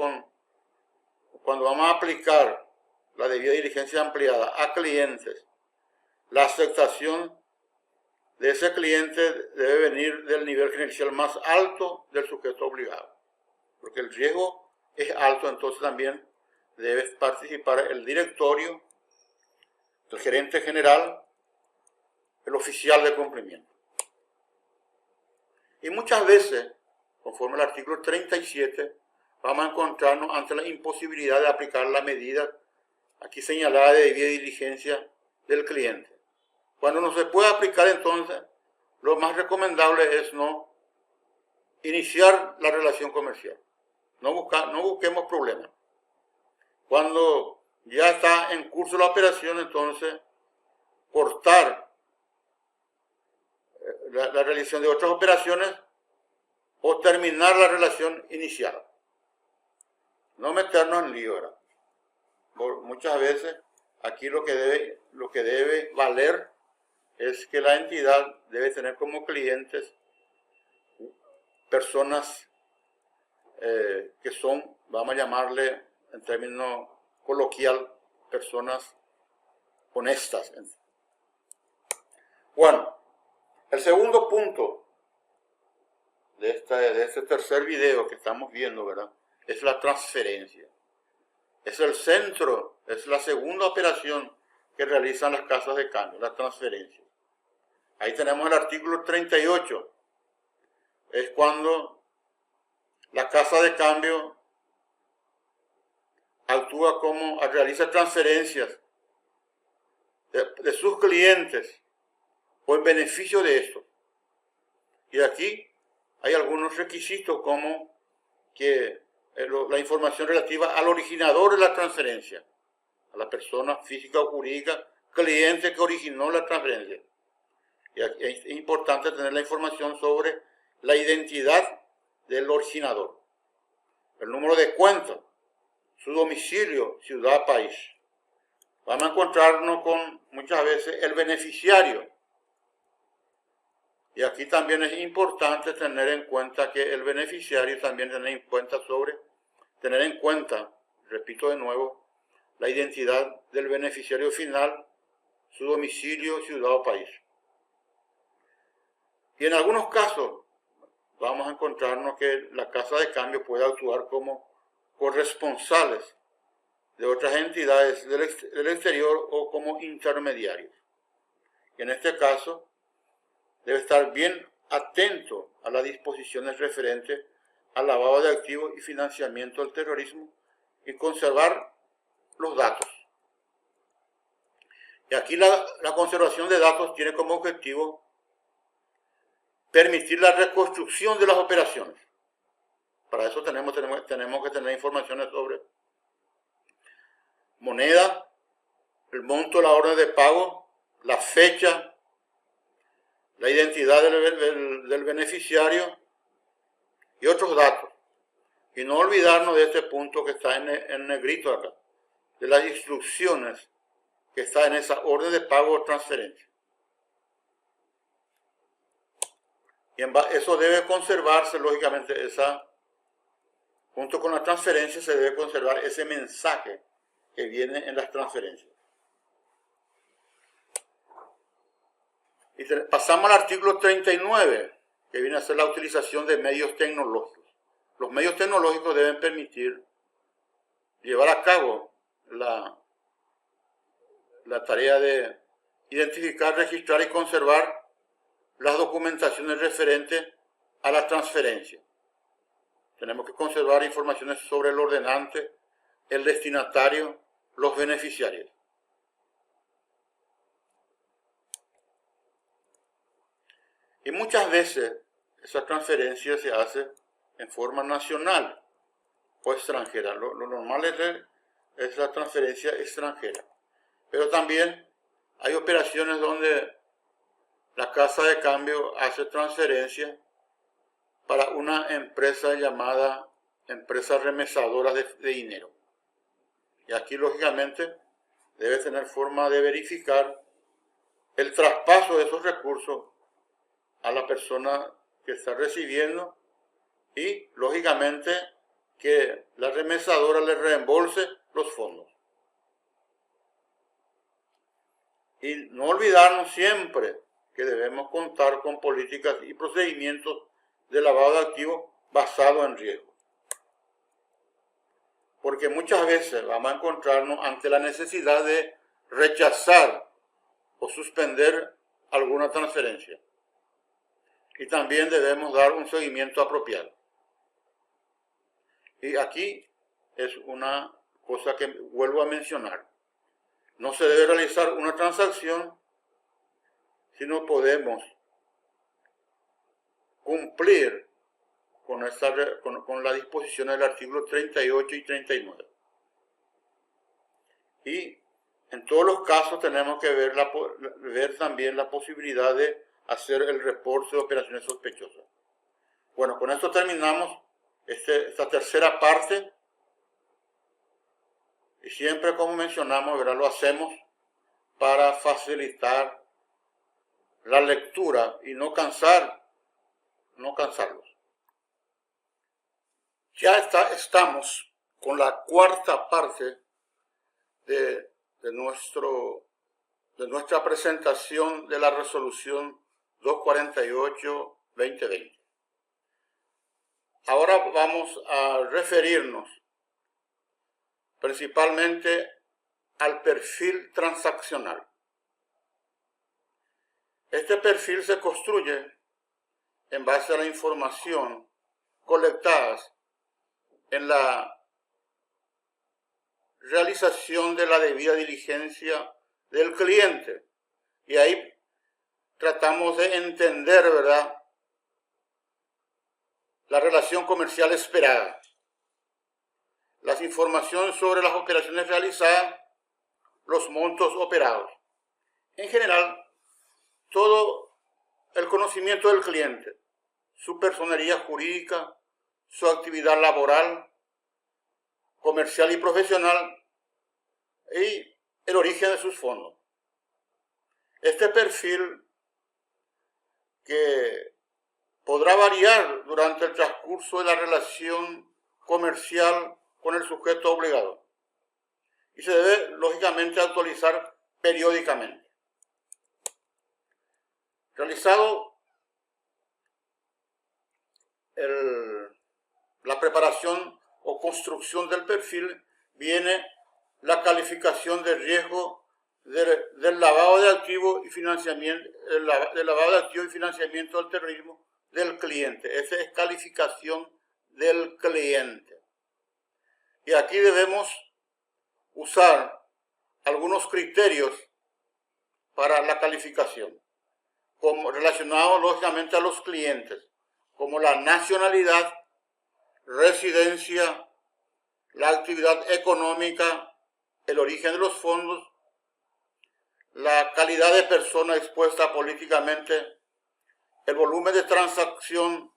cuando vamos a aplicar la debida diligencia ampliada a clientes, la aceptación de ese cliente debe venir del nivel gerencial más alto del sujeto obligado. Porque el riesgo es alto, entonces también debe participar el directorio, el gerente general, el oficial de cumplimiento. Y muchas veces, conforme al artículo 37, vamos a encontrarnos ante la imposibilidad de aplicar la medida aquí señalada de debida diligencia del cliente. Cuando no se puede aplicar, entonces, lo más recomendable es no iniciar la relación comercial. No busquemos problemas. Cuando ya está en curso la operación, entonces, cortar la realización de otras operaciones o terminar la relación inicial. No meternos en lío, ¿verdad? Muchas veces aquí lo que debe valer es que la entidad debe tener como clientes personas que son, vamos a llamarle en términos coloquial, personas honestas. Bueno, el segundo punto de este tercer video que estamos viendo, ¿verdad?, es la transferencia. Es el centro, es la segunda operación que realizan las casas de cambio, la transferencia. Ahí tenemos el artículo 38. Es cuando la casa de cambio actúa realiza transferencias de sus clientes o en beneficio de estos. Y aquí hay algunos requisitos como que la información relativa al originador de la transferencia, a la persona física o jurídica, cliente que originó la transferencia. Y es importante tener la información sobre la identidad del originador, el número de cuenta, su domicilio, ciudad, país. Vamos a encontrarnos con muchas veces el beneficiario. Y aquí también es importante tener en cuenta que el beneficiario también tener en cuenta, repito de nuevo, la identidad del beneficiario final, su domicilio, ciudad o país. Y en algunos casos vamos a encontrarnos que la casa de cambio puede actuar como corresponsales de otras entidades del exterior o como intermediarios. Y en este caso debe estar bien atento a las disposiciones referentes al lavado de activos y financiamiento del terrorismo y conservar los datos. Y aquí la conservación de datos tiene como objetivo permitir la reconstrucción de las operaciones. Para eso tenemos que tener informaciones sobre moneda, el monto de la orden de pago, la fecha, la identidad del beneficiario y otros datos. Y no olvidarnos de este punto que está en negrito acá, de las instrucciones que está en esa orden de pago o transferencia. Y eso debe conservarse, lógicamente, junto con la transferencia se debe conservar ese mensaje que viene en las transferencias. Y pasamos al artículo 39, que viene a ser la utilización de medios tecnológicos. Los medios tecnológicos deben permitir llevar a cabo la tarea de identificar, registrar y conservar las documentaciones referentes a la transferencia. Tenemos que conservar informaciones sobre el ordenante, el destinatario, los beneficiarios. Y muchas veces esa transferencia se hace en forma nacional o extranjera. Lo normal es la transferencia extranjera. Pero también hay operaciones donde la casa de cambio hace transferencia para una empresa llamada empresa remesadora de dinero. Y aquí, lógicamente, debe tener forma de verificar el traspaso de esos recursos a la persona que está recibiendo y, lógicamente, que la remesadora le reembolse los fondos. Y no olvidarnos siempre que debemos contar con políticas y procedimientos de lavado de activos basados en riesgo. Porque muchas veces vamos a encontrarnos ante la necesidad de rechazar o suspender alguna transferencia. Y también debemos dar un seguimiento apropiado. Y aquí es una cosa que vuelvo a mencionar. No se debe realizar una transacción si no podemos cumplir con la disposición del artículo 38 y 39. Y en todos los casos tenemos que ver también la posibilidad de hacer el reporte de operaciones sospechosas. Bueno, con esto terminamos esta tercera parte. Y siempre, como mencionamos, ¿verdad?, lo hacemos para facilitar la lectura y no cansarlos. Ya estamos con la cuarta parte de nuestra presentación de la resolución 248-2020. Ahora vamos a referirnos principalmente al perfil transaccional. Este perfil se construye en base a la información colectada en la realización de la debida diligencia del cliente. Y ahí tratamos de entender, ¿verdad?, la relación comercial esperada, las informaciones sobre las operaciones realizadas, los montos operados. En general, todo el conocimiento del cliente, su personería jurídica, su actividad laboral, comercial y profesional, y el origen de sus fondos. Este perfil, que podrá variar durante el transcurso de la relación comercial con el sujeto obligado, y se debe, lógicamente, actualizar periódicamente. Realizado la preparación o construcción del perfil, viene la calificación de riesgo del lavado de activos y financiamiento, del lavado de activos y financiamiento del terrorismo del cliente. Esa es calificación del cliente. Y aquí debemos usar algunos criterios para la calificación, como relacionados lógicamente a los clientes, como la nacionalidad, residencia, la actividad económica, el origen de los fondos, la calidad de persona expuesta políticamente, el volumen de transacción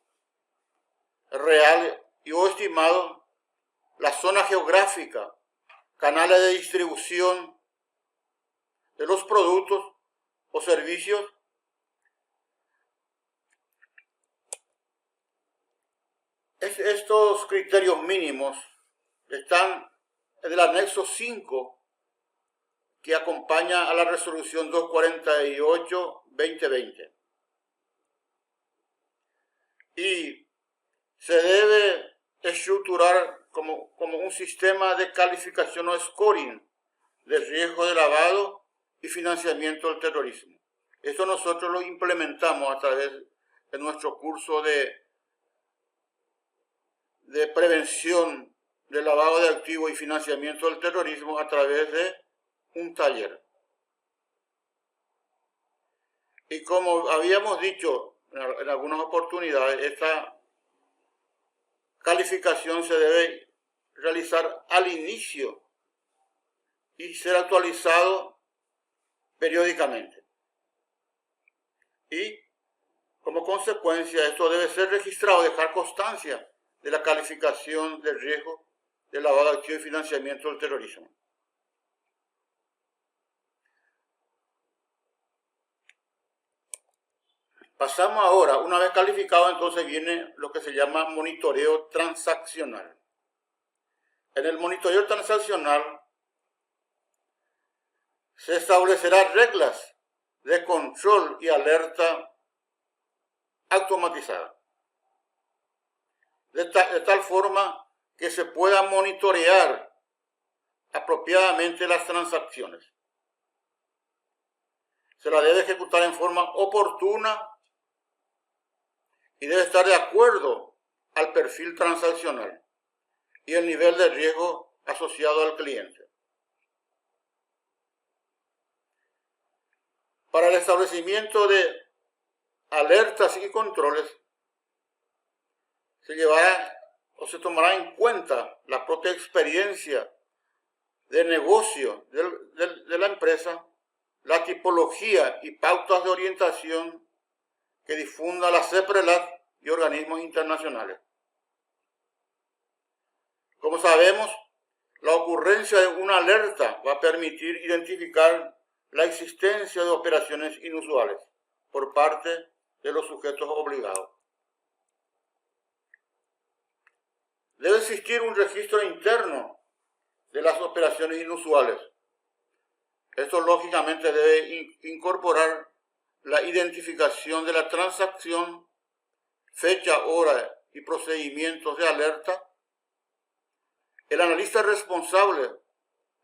real y o estimado, la zona geográfica, canales de distribución de los productos o servicios, estos criterios mínimos están en el anexo 5 que acompaña a la resolución 248-2020. Y se debe estructurar como un sistema de calificación o scoring de riesgo de lavado y financiamiento del terrorismo. Esto nosotros lo implementamos a través de nuestro curso de prevención de lavado de activos y financiamiento del terrorismo a través de un taller. Y como habíamos dicho en algunas oportunidades, esta calificación se debe realizar al inicio y ser actualizado periódicamente. Y como consecuencia, esto debe ser registrado, dejar constancia de la calificación de riesgo de lavado de activos y financiamiento del terrorismo. Pasamos ahora, una vez calificado, entonces viene lo que se llama monitoreo transaccional. En el monitoreo transaccional se establecerán reglas de control y alerta automatizada, de tal forma que se pueda monitorear apropiadamente las transacciones. Se la debe ejecutar en forma oportuna y debe estar de acuerdo al perfil transaccional y el nivel de riesgo asociado al cliente. Para el establecimiento de alertas y controles, se llevará o se tomará en cuenta la propia experiencia de negocio de la empresa, la tipología y pautas de orientación que difunda la CEPRELAT y organismos internacionales. Como sabemos, la ocurrencia de una alerta va a permitir identificar la existencia de operaciones inusuales por parte de los sujetos obligados. Debe existir un registro interno de las operaciones inusuales. Esto lógicamente debe incorporar la identificación de la transacción, fecha, hora y procedimientos de alerta. El analista responsable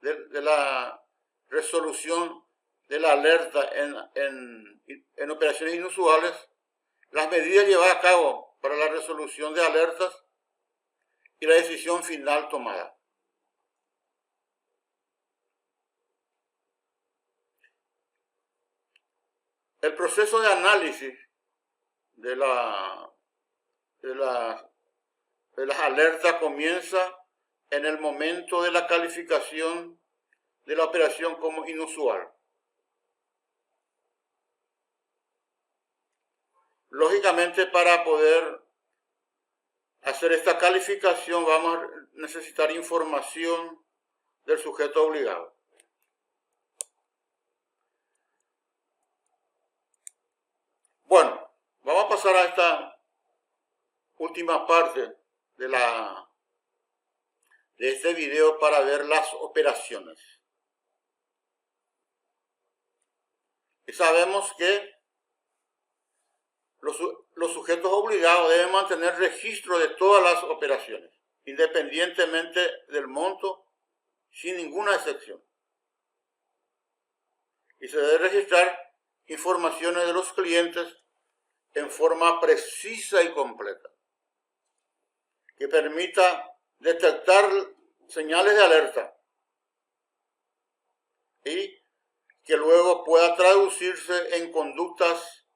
de la resolución de la alerta en operaciones inusuales, las medidas llevadas a cabo para la resolución de alertas y la decisión final tomada. El proceso de análisis de las alertas comienza en el momento de la calificación de la operación como inusual. Lógicamente, para poder hacer esta calificación vamos a necesitar información del sujeto obligado. Bueno, vamos a pasar a esta última parte de este video para ver las operaciones. Y sabemos que los sujetos obligados deben mantener registro de todas las operaciones, independientemente del monto, sin ninguna excepción. Y se debe registrar informaciones de los clientes en forma precisa y completa, que permita detectar señales de alerta y que luego pueda traducirse en conductas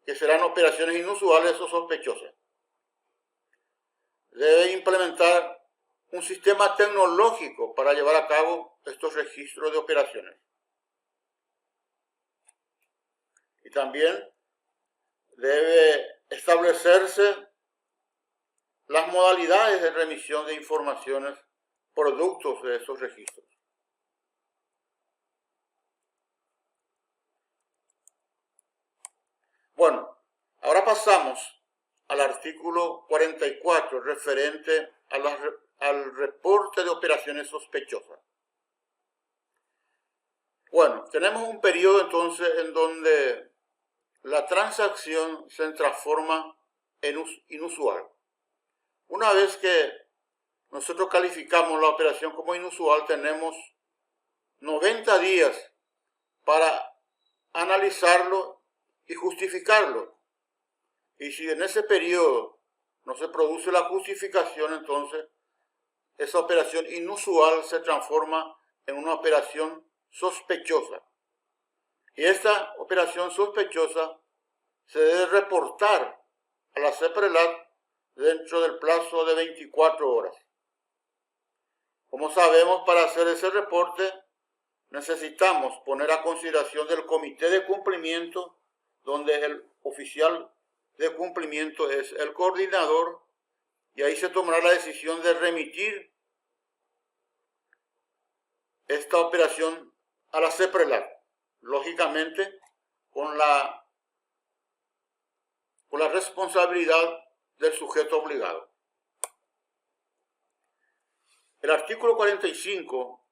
que serán operaciones inusuales o sospechosas. Debe implementar un sistema tecnológico para llevar a cabo estos registros de operaciones. Y también debe establecerse las modalidades de remisión de informaciones productos de esos registros. Bueno, ahora pasamos al artículo 44 referente al reporte de operaciones sospechosas. Bueno, tenemos un periodo entonces en donde la transacción se transforma en inusual. Una vez que nosotros calificamos la operación como inusual, tenemos 90 días para analizarlo y justificarlo. Y si en ese periodo no se produce la justificación, entonces esa operación inusual se transforma en una operación sospechosa. Y esta operación sospechosa se debe reportar a la CEPRELAT dentro del plazo de 24 horas. Como sabemos, para hacer ese reporte necesitamos poner a consideración del comité de cumplimiento, donde el oficial de cumplimiento es el coordinador, y ahí se tomará la decisión de remitir esta operación a la CEPRELAT, lógicamente con la responsabilidad del sujeto obligado. El artículo 45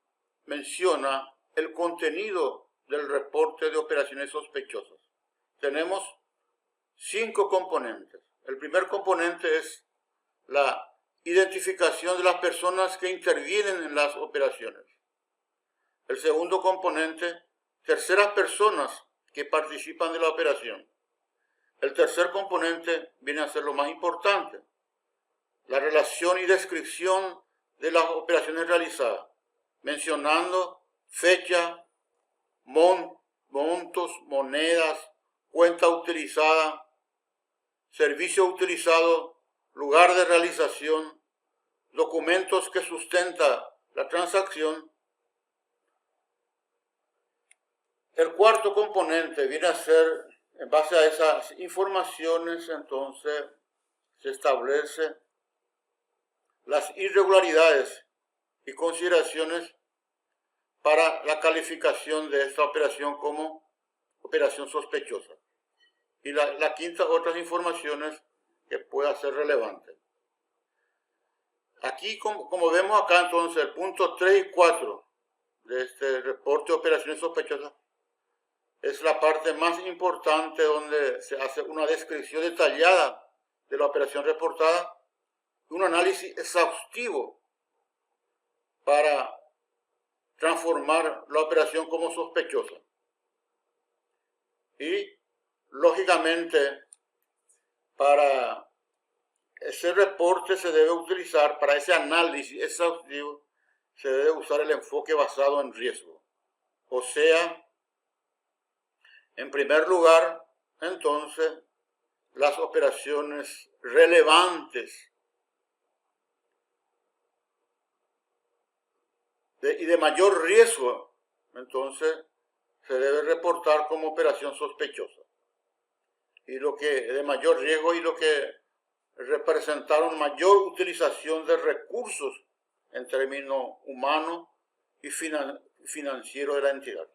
menciona el contenido del reporte de operaciones sospechosas. Tenemos 5 componentes. El primer componente es la identificación de las personas que intervienen en las operaciones. El segundo componente, terceras personas que participan de la operación. El tercer componente viene a ser lo más importante, la relación y descripción de las operaciones realizadas, mencionando fecha, montos, monedas, cuenta utilizada, servicio utilizado, lugar de realización, documentos que sustenta la transacción. El cuarto componente viene a ser, en base a esas informaciones, entonces se establece las irregularidades y consideraciones para la calificación de esta operación como operación sospechosa. Y la quinta, otras informaciones que pueda ser relevante. Aquí, como vemos acá, entonces, el punto 3 y 4 de este reporte de operaciones sospechosas es la parte más importante, donde se hace una descripción detallada de la operación reportada y un análisis exhaustivo para transformar la operación como sospechosa. Y, lógicamente, para ese reporte se debe utilizar, para ese análisis exhaustivo, se debe usar el enfoque basado en riesgo. O sea, en primer lugar, entonces, las operaciones relevantes y de mayor riesgo, entonces, se debe reportar como operación sospechosa. Y lo que de mayor riesgo y lo que representaron mayor utilización de recursos en términos humanos y financieros de la entidad.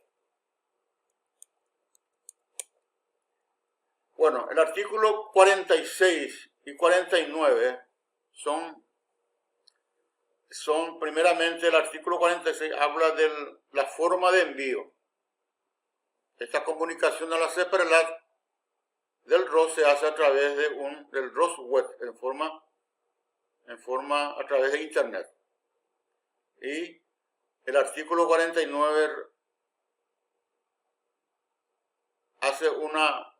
Bueno, el artículo 46 y 49 son primeramente, el artículo 46 habla de la forma de envío. Esta comunicación a la CEPRELAT del ROS se hace a través del ROS web, a través de internet. Y el artículo 49 hace una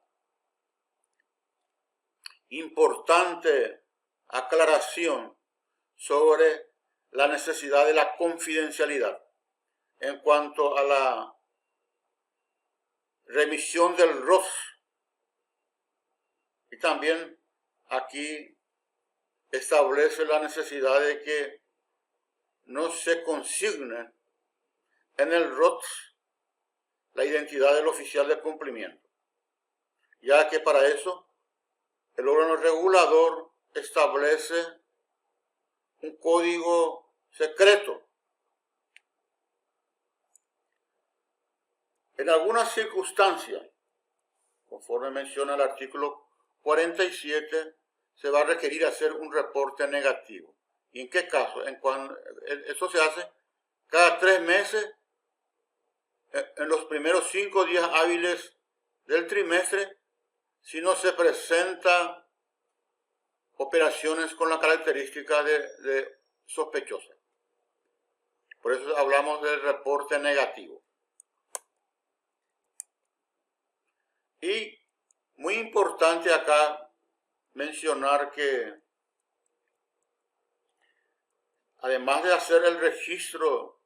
importante aclaración sobre la necesidad de la confidencialidad en cuanto a la remisión del ROS. Y también aquí establece la necesidad de que no se consigne en el ROS la identidad del oficial de cumplimiento, ya que para eso el órgano regulador establece un código secreto. En algunas circunstancias, conforme menciona el artículo 47, se va a requerir hacer un reporte negativo. ¿Y en qué caso? Eso se hace cada 3 meses, en los primeros 5 días hábiles del trimestre, si no se presenta operaciones con la característica de sospechosa. Por eso hablamos del reporte negativo. Y muy importante acá mencionar que además de hacer el registro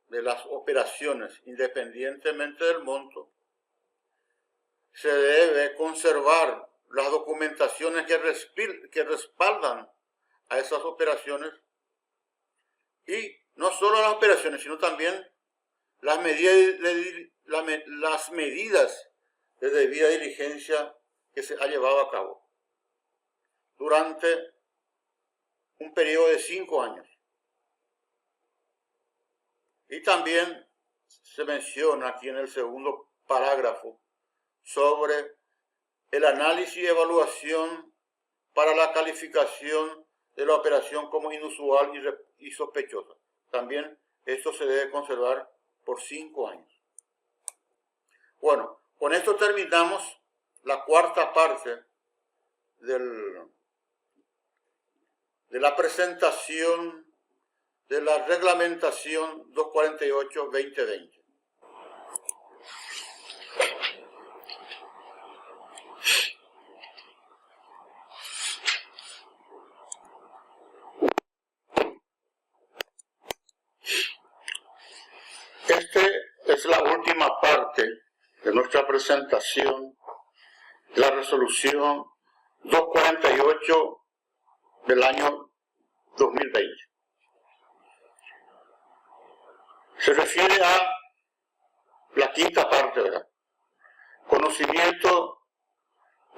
de las operaciones independientemente del monto, se debe conservar las documentaciones que respaldan a esas operaciones, y no solo las operaciones, sino también las medidas de debida diligencia que se ha llevado a cabo durante un periodo de 5 años. Y también se menciona aquí en el segundo parágrafo sobre el análisis y evaluación para la calificación de la operación como inusual y sospechosa. También esto se debe conservar por 5 años. Bueno, con esto terminamos la cuarta parte de la presentación de la reglamentación 248-2020. Esta es la última parte de nuestra presentación, la resolución 248 del año 2020. Se refiere a la quinta parte, ¿verdad? Conocimiento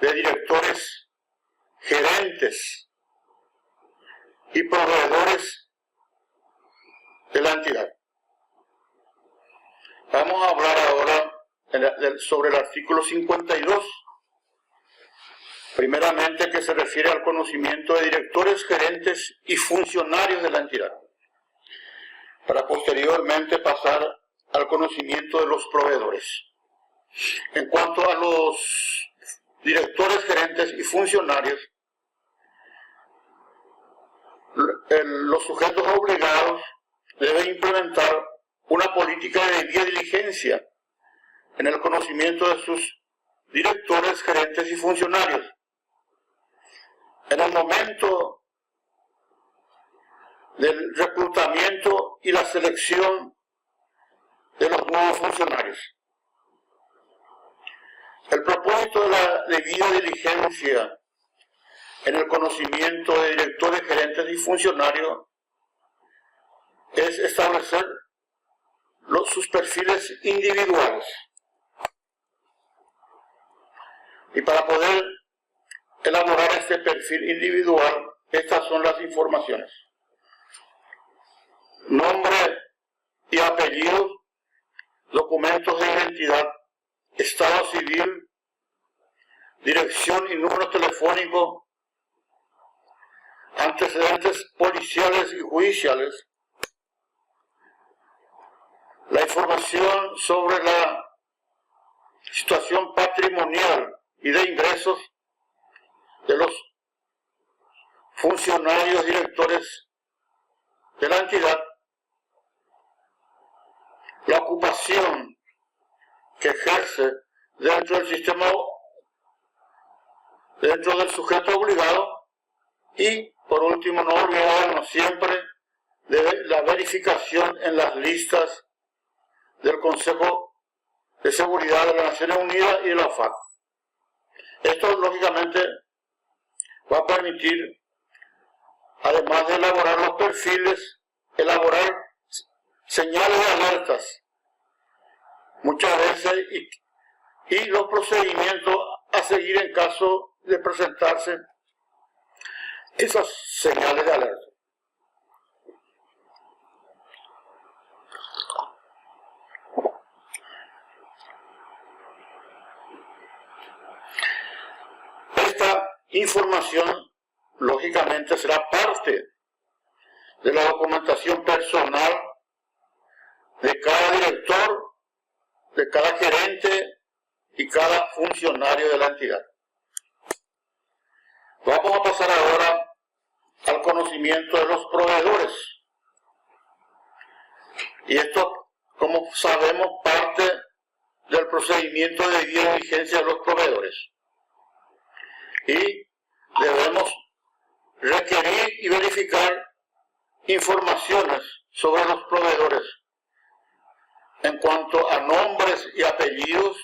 de directores, gerentes y proveedores de la entidad. Vamos a hablar ahora sobre el artículo 52, primeramente, que se refiere al conocimiento de directores, gerentes y funcionarios de la entidad, para posteriormente pasar al conocimiento de los proveedores. En cuanto a los directores, gerentes y funcionarios, los sujetos obligados deben implementar una política de debida diligencia en el conocimiento de sus directores, gerentes y funcionarios en el momento del reclutamiento y la selección de los nuevos funcionarios. El propósito de la debida diligencia en el conocimiento de directores, gerentes y funcionarios es establecer sus perfiles individuales. Y para poder elaborar este perfil individual, estas son las informaciones: nombre y apellido, documentos de identidad, estado civil, dirección y número telefónico, antecedentes policiales y judiciales, la información sobre la situación patrimonial y de ingresos de los funcionarios directores de la entidad, la ocupación que ejerce dentro del sistema, dentro del sujeto obligado, y por último, no olvidarnos siempre de la verificación en las listas del Consejo de Seguridad de las Naciones Unidas y de la OFAC. Esto, lógicamente, va a permitir, además de elaborar los perfiles, elaborar señales de alertas, muchas veces, y los procedimientos a seguir en caso de presentarse esas señales de alerta. Esta información, lógicamente, será parte de la documentación personal de cada director, de cada gerente y cada funcionario de la entidad. Vamos a pasar ahora al conocimiento de los proveedores. Y esto, como sabemos, parte del procedimiento de debida diligencia de los proveedores. Y debemos requerir y verificar informaciones sobre los proveedores en cuanto a nombres y apellidos,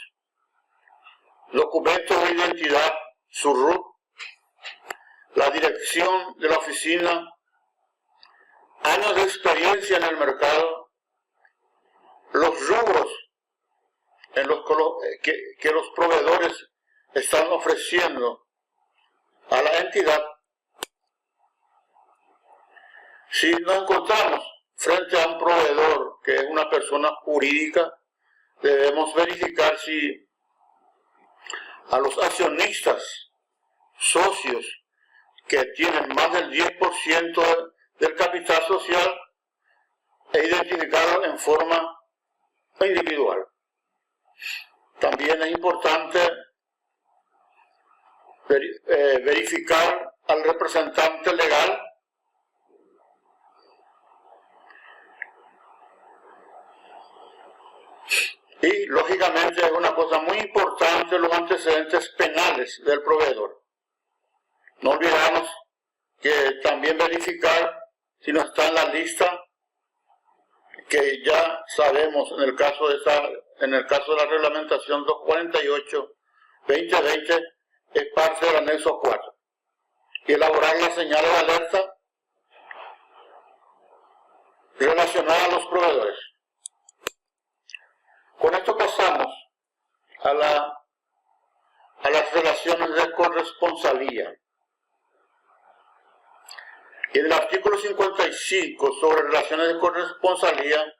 documentos de identidad, su RUT, la dirección de la oficina, años de experiencia en el mercado, los rubros en los que los proveedores están ofreciendo a la entidad. Si nos encontramos frente a un proveedor que es una persona jurídica, debemos verificar si a los accionistas, socios, que tienen más del 10% del capital social, e identificarlo en forma individual. También es importante verificar al representante legal y, lógicamente, es una cosa muy importante los antecedentes penales del proveedor. No olvidamos que también verificar si no está en la lista, que ya sabemos en el caso de la reglamentación 248-2020, es parte del anexo 4. Y elaborar las señales de alerta relacionadas a los proveedores. Con esto pasamos a las relaciones de corresponsalía. Y en el artículo 55 sobre relaciones de corresponsalía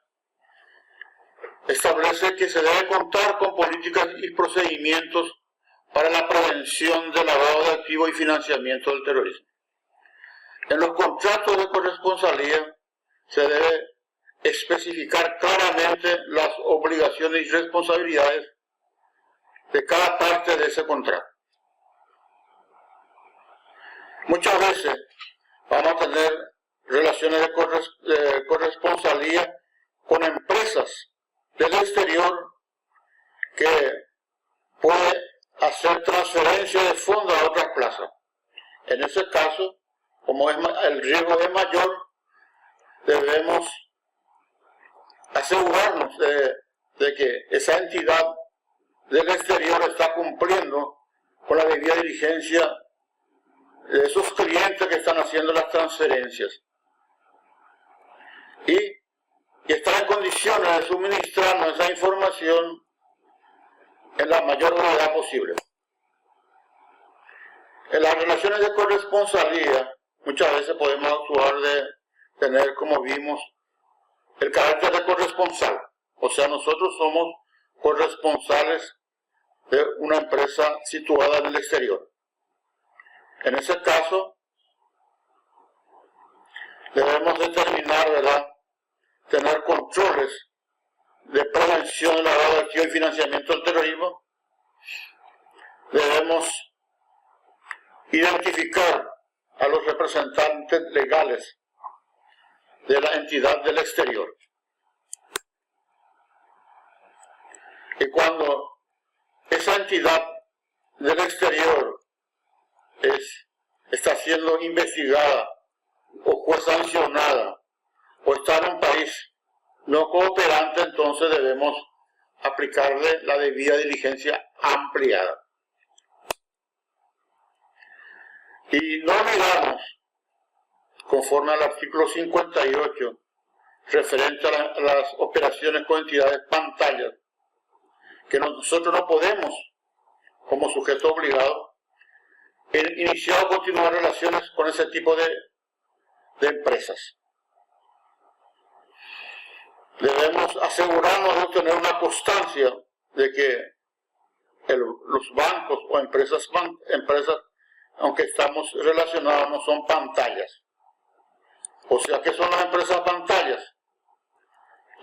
establece que se debe contar con políticas y procedimientos para la prevención del lavado de activos y financiamiento del terrorismo. En los contratos de corresponsalía se debe especificar claramente las obligaciones y responsabilidades de cada parte de ese contrato. Muchas veces vamos a tener relaciones de corresponsalía con empresas del exterior que puede hacer transferencia de fondos a otras plazas. En ese caso, como el riesgo es mayor, debemos asegurarnos de que esa entidad del exterior está cumpliendo con la debida diligencia de esos clientes que están haciendo las transferencias y estar en condiciones de suministrarnos esa información en la mayor brevedad posible. En las relaciones de corresponsalía muchas veces podemos actuar de tener, como vimos, el carácter de corresponsal. O sea, nosotros somos corresponsales de una empresa situada en el exterior. En ese caso, debemos determinar, ¿verdad?, tener controles de prevención del lavado de activos y financiamiento del terrorismo. Debemos identificar a los representantes legales de la entidad del exterior. Y cuando esa entidad del exterior está siendo investigada o fue sancionada o está en un país no cooperante, entonces debemos aplicarle la debida diligencia ampliada. Y no olvidamos, conforme al artículo 58, referente a las operaciones con entidades pantallas, que nosotros no podemos, como sujeto obligado, iniciar o continuar relaciones con ese tipo de empresas. Debemos asegurarnos de obtener una constancia de que los bancos o empresas, aunque estamos relacionados, no son pantallas. O sea, ¿qué son las empresas pantallas?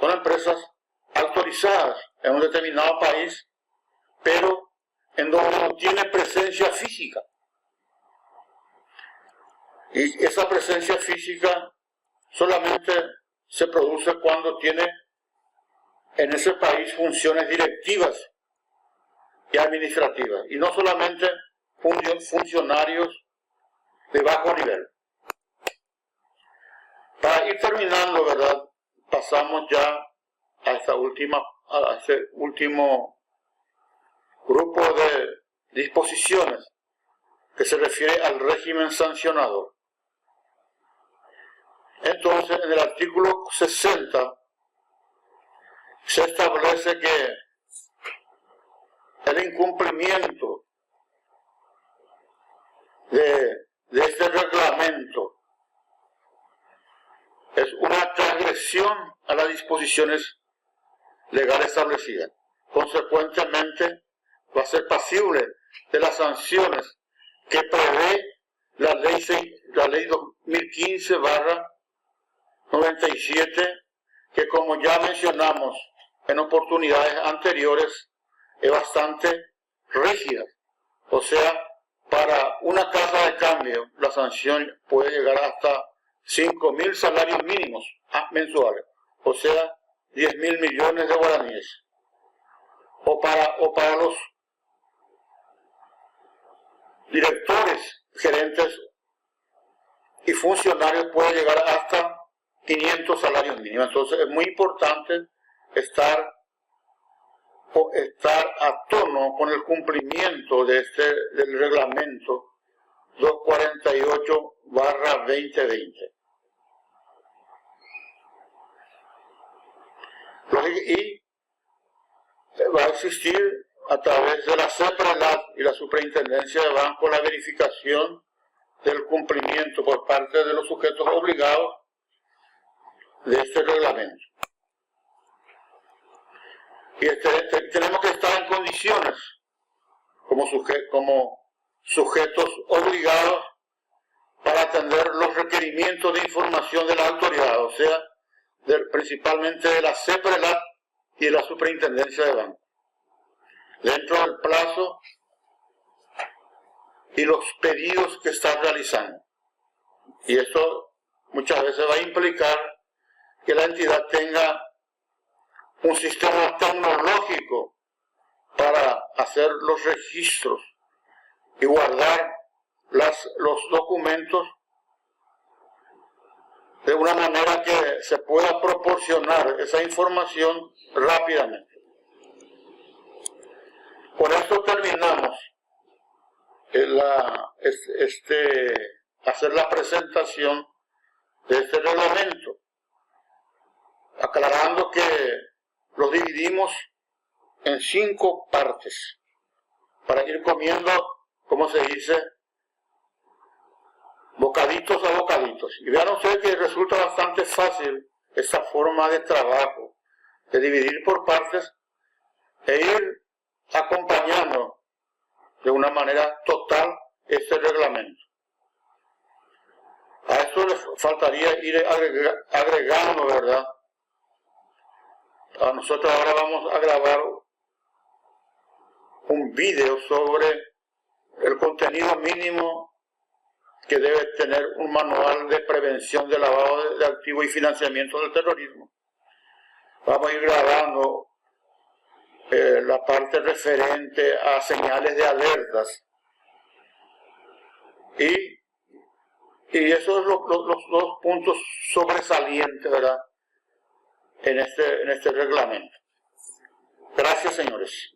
Son empresas autorizadas en un determinado país, pero en donde no tiene presencia física. Y esa presencia física solamente se produce cuando tiene en ese país funciones directivas y administrativas, y no solamente funcionarios de bajo nivel. Para ir terminando, ¿verdad?, pasamos ya a este último grupo de disposiciones que se refiere al régimen sancionador. Entonces, en el artículo 60 se establece que el incumplimiento de este reglamento es una transgresión a las disposiciones legales establecidas. Consecuentemente, va a ser pasible de las sanciones que prevé la ley 2015/97, que como ya mencionamos en oportunidades anteriores, es bastante rígida. O sea, para una casa de cambio, la sanción puede llegar hasta 5.000 salarios mínimos mensuales, o sea, 10.000 millones de guaraníes. O para los directores, gerentes y funcionarios puede llegar hasta 500 salarios mínimos. Entonces es muy importante estar a tono con el cumplimiento del reglamento 248/2020. Y va a existir a través de la CEPRELAT y la Superintendencia de Banco la verificación del cumplimiento por parte de los sujetos obligados de este reglamento. Y tenemos que estar en condiciones como sujetos obligados para atender los requerimientos de información de la autoridad, o sea, principalmente de la CEPRELAT y de la Superintendencia de Banco, dentro del plazo y los pedidos que está realizando. Y esto muchas veces va a implicar que la entidad tenga un sistema tecnológico para hacer los registros y guardar los documentos de una manera que se pueda proporcionar esa información rápidamente. Con esto terminamos hacer la presentación de este reglamento, aclarando que los dividimos en 5 partes para ir comiendo, como se dice, bocaditos a bocaditos. Y vean ustedes que resulta bastante fácil esta forma de trabajo, de dividir por partes e ir acompañando de una manera total este reglamento. A esto le faltaría ir agregando, ¿verdad? Nosotros ahora vamos a grabar un video sobre el contenido mínimo que debe tener un manual de prevención de lavado de activos y financiamiento del terrorismo. Vamos a ir grabando la parte referente a señales de alertas y esos son los 2 puntos sobresalientes, ¿verdad?, en este reglamento. Gracias, señores.